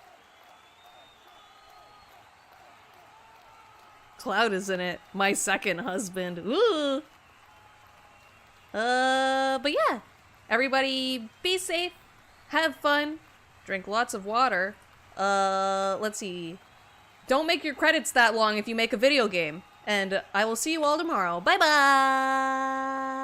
Speaker 2: Cloud is in it. My second husband. Ooh. But yeah. Everybody be safe. Have fun. Drink lots of water. Let's see. Don't make your credits that long if you make a video game. And I will see you all tomorrow. Bye-bye!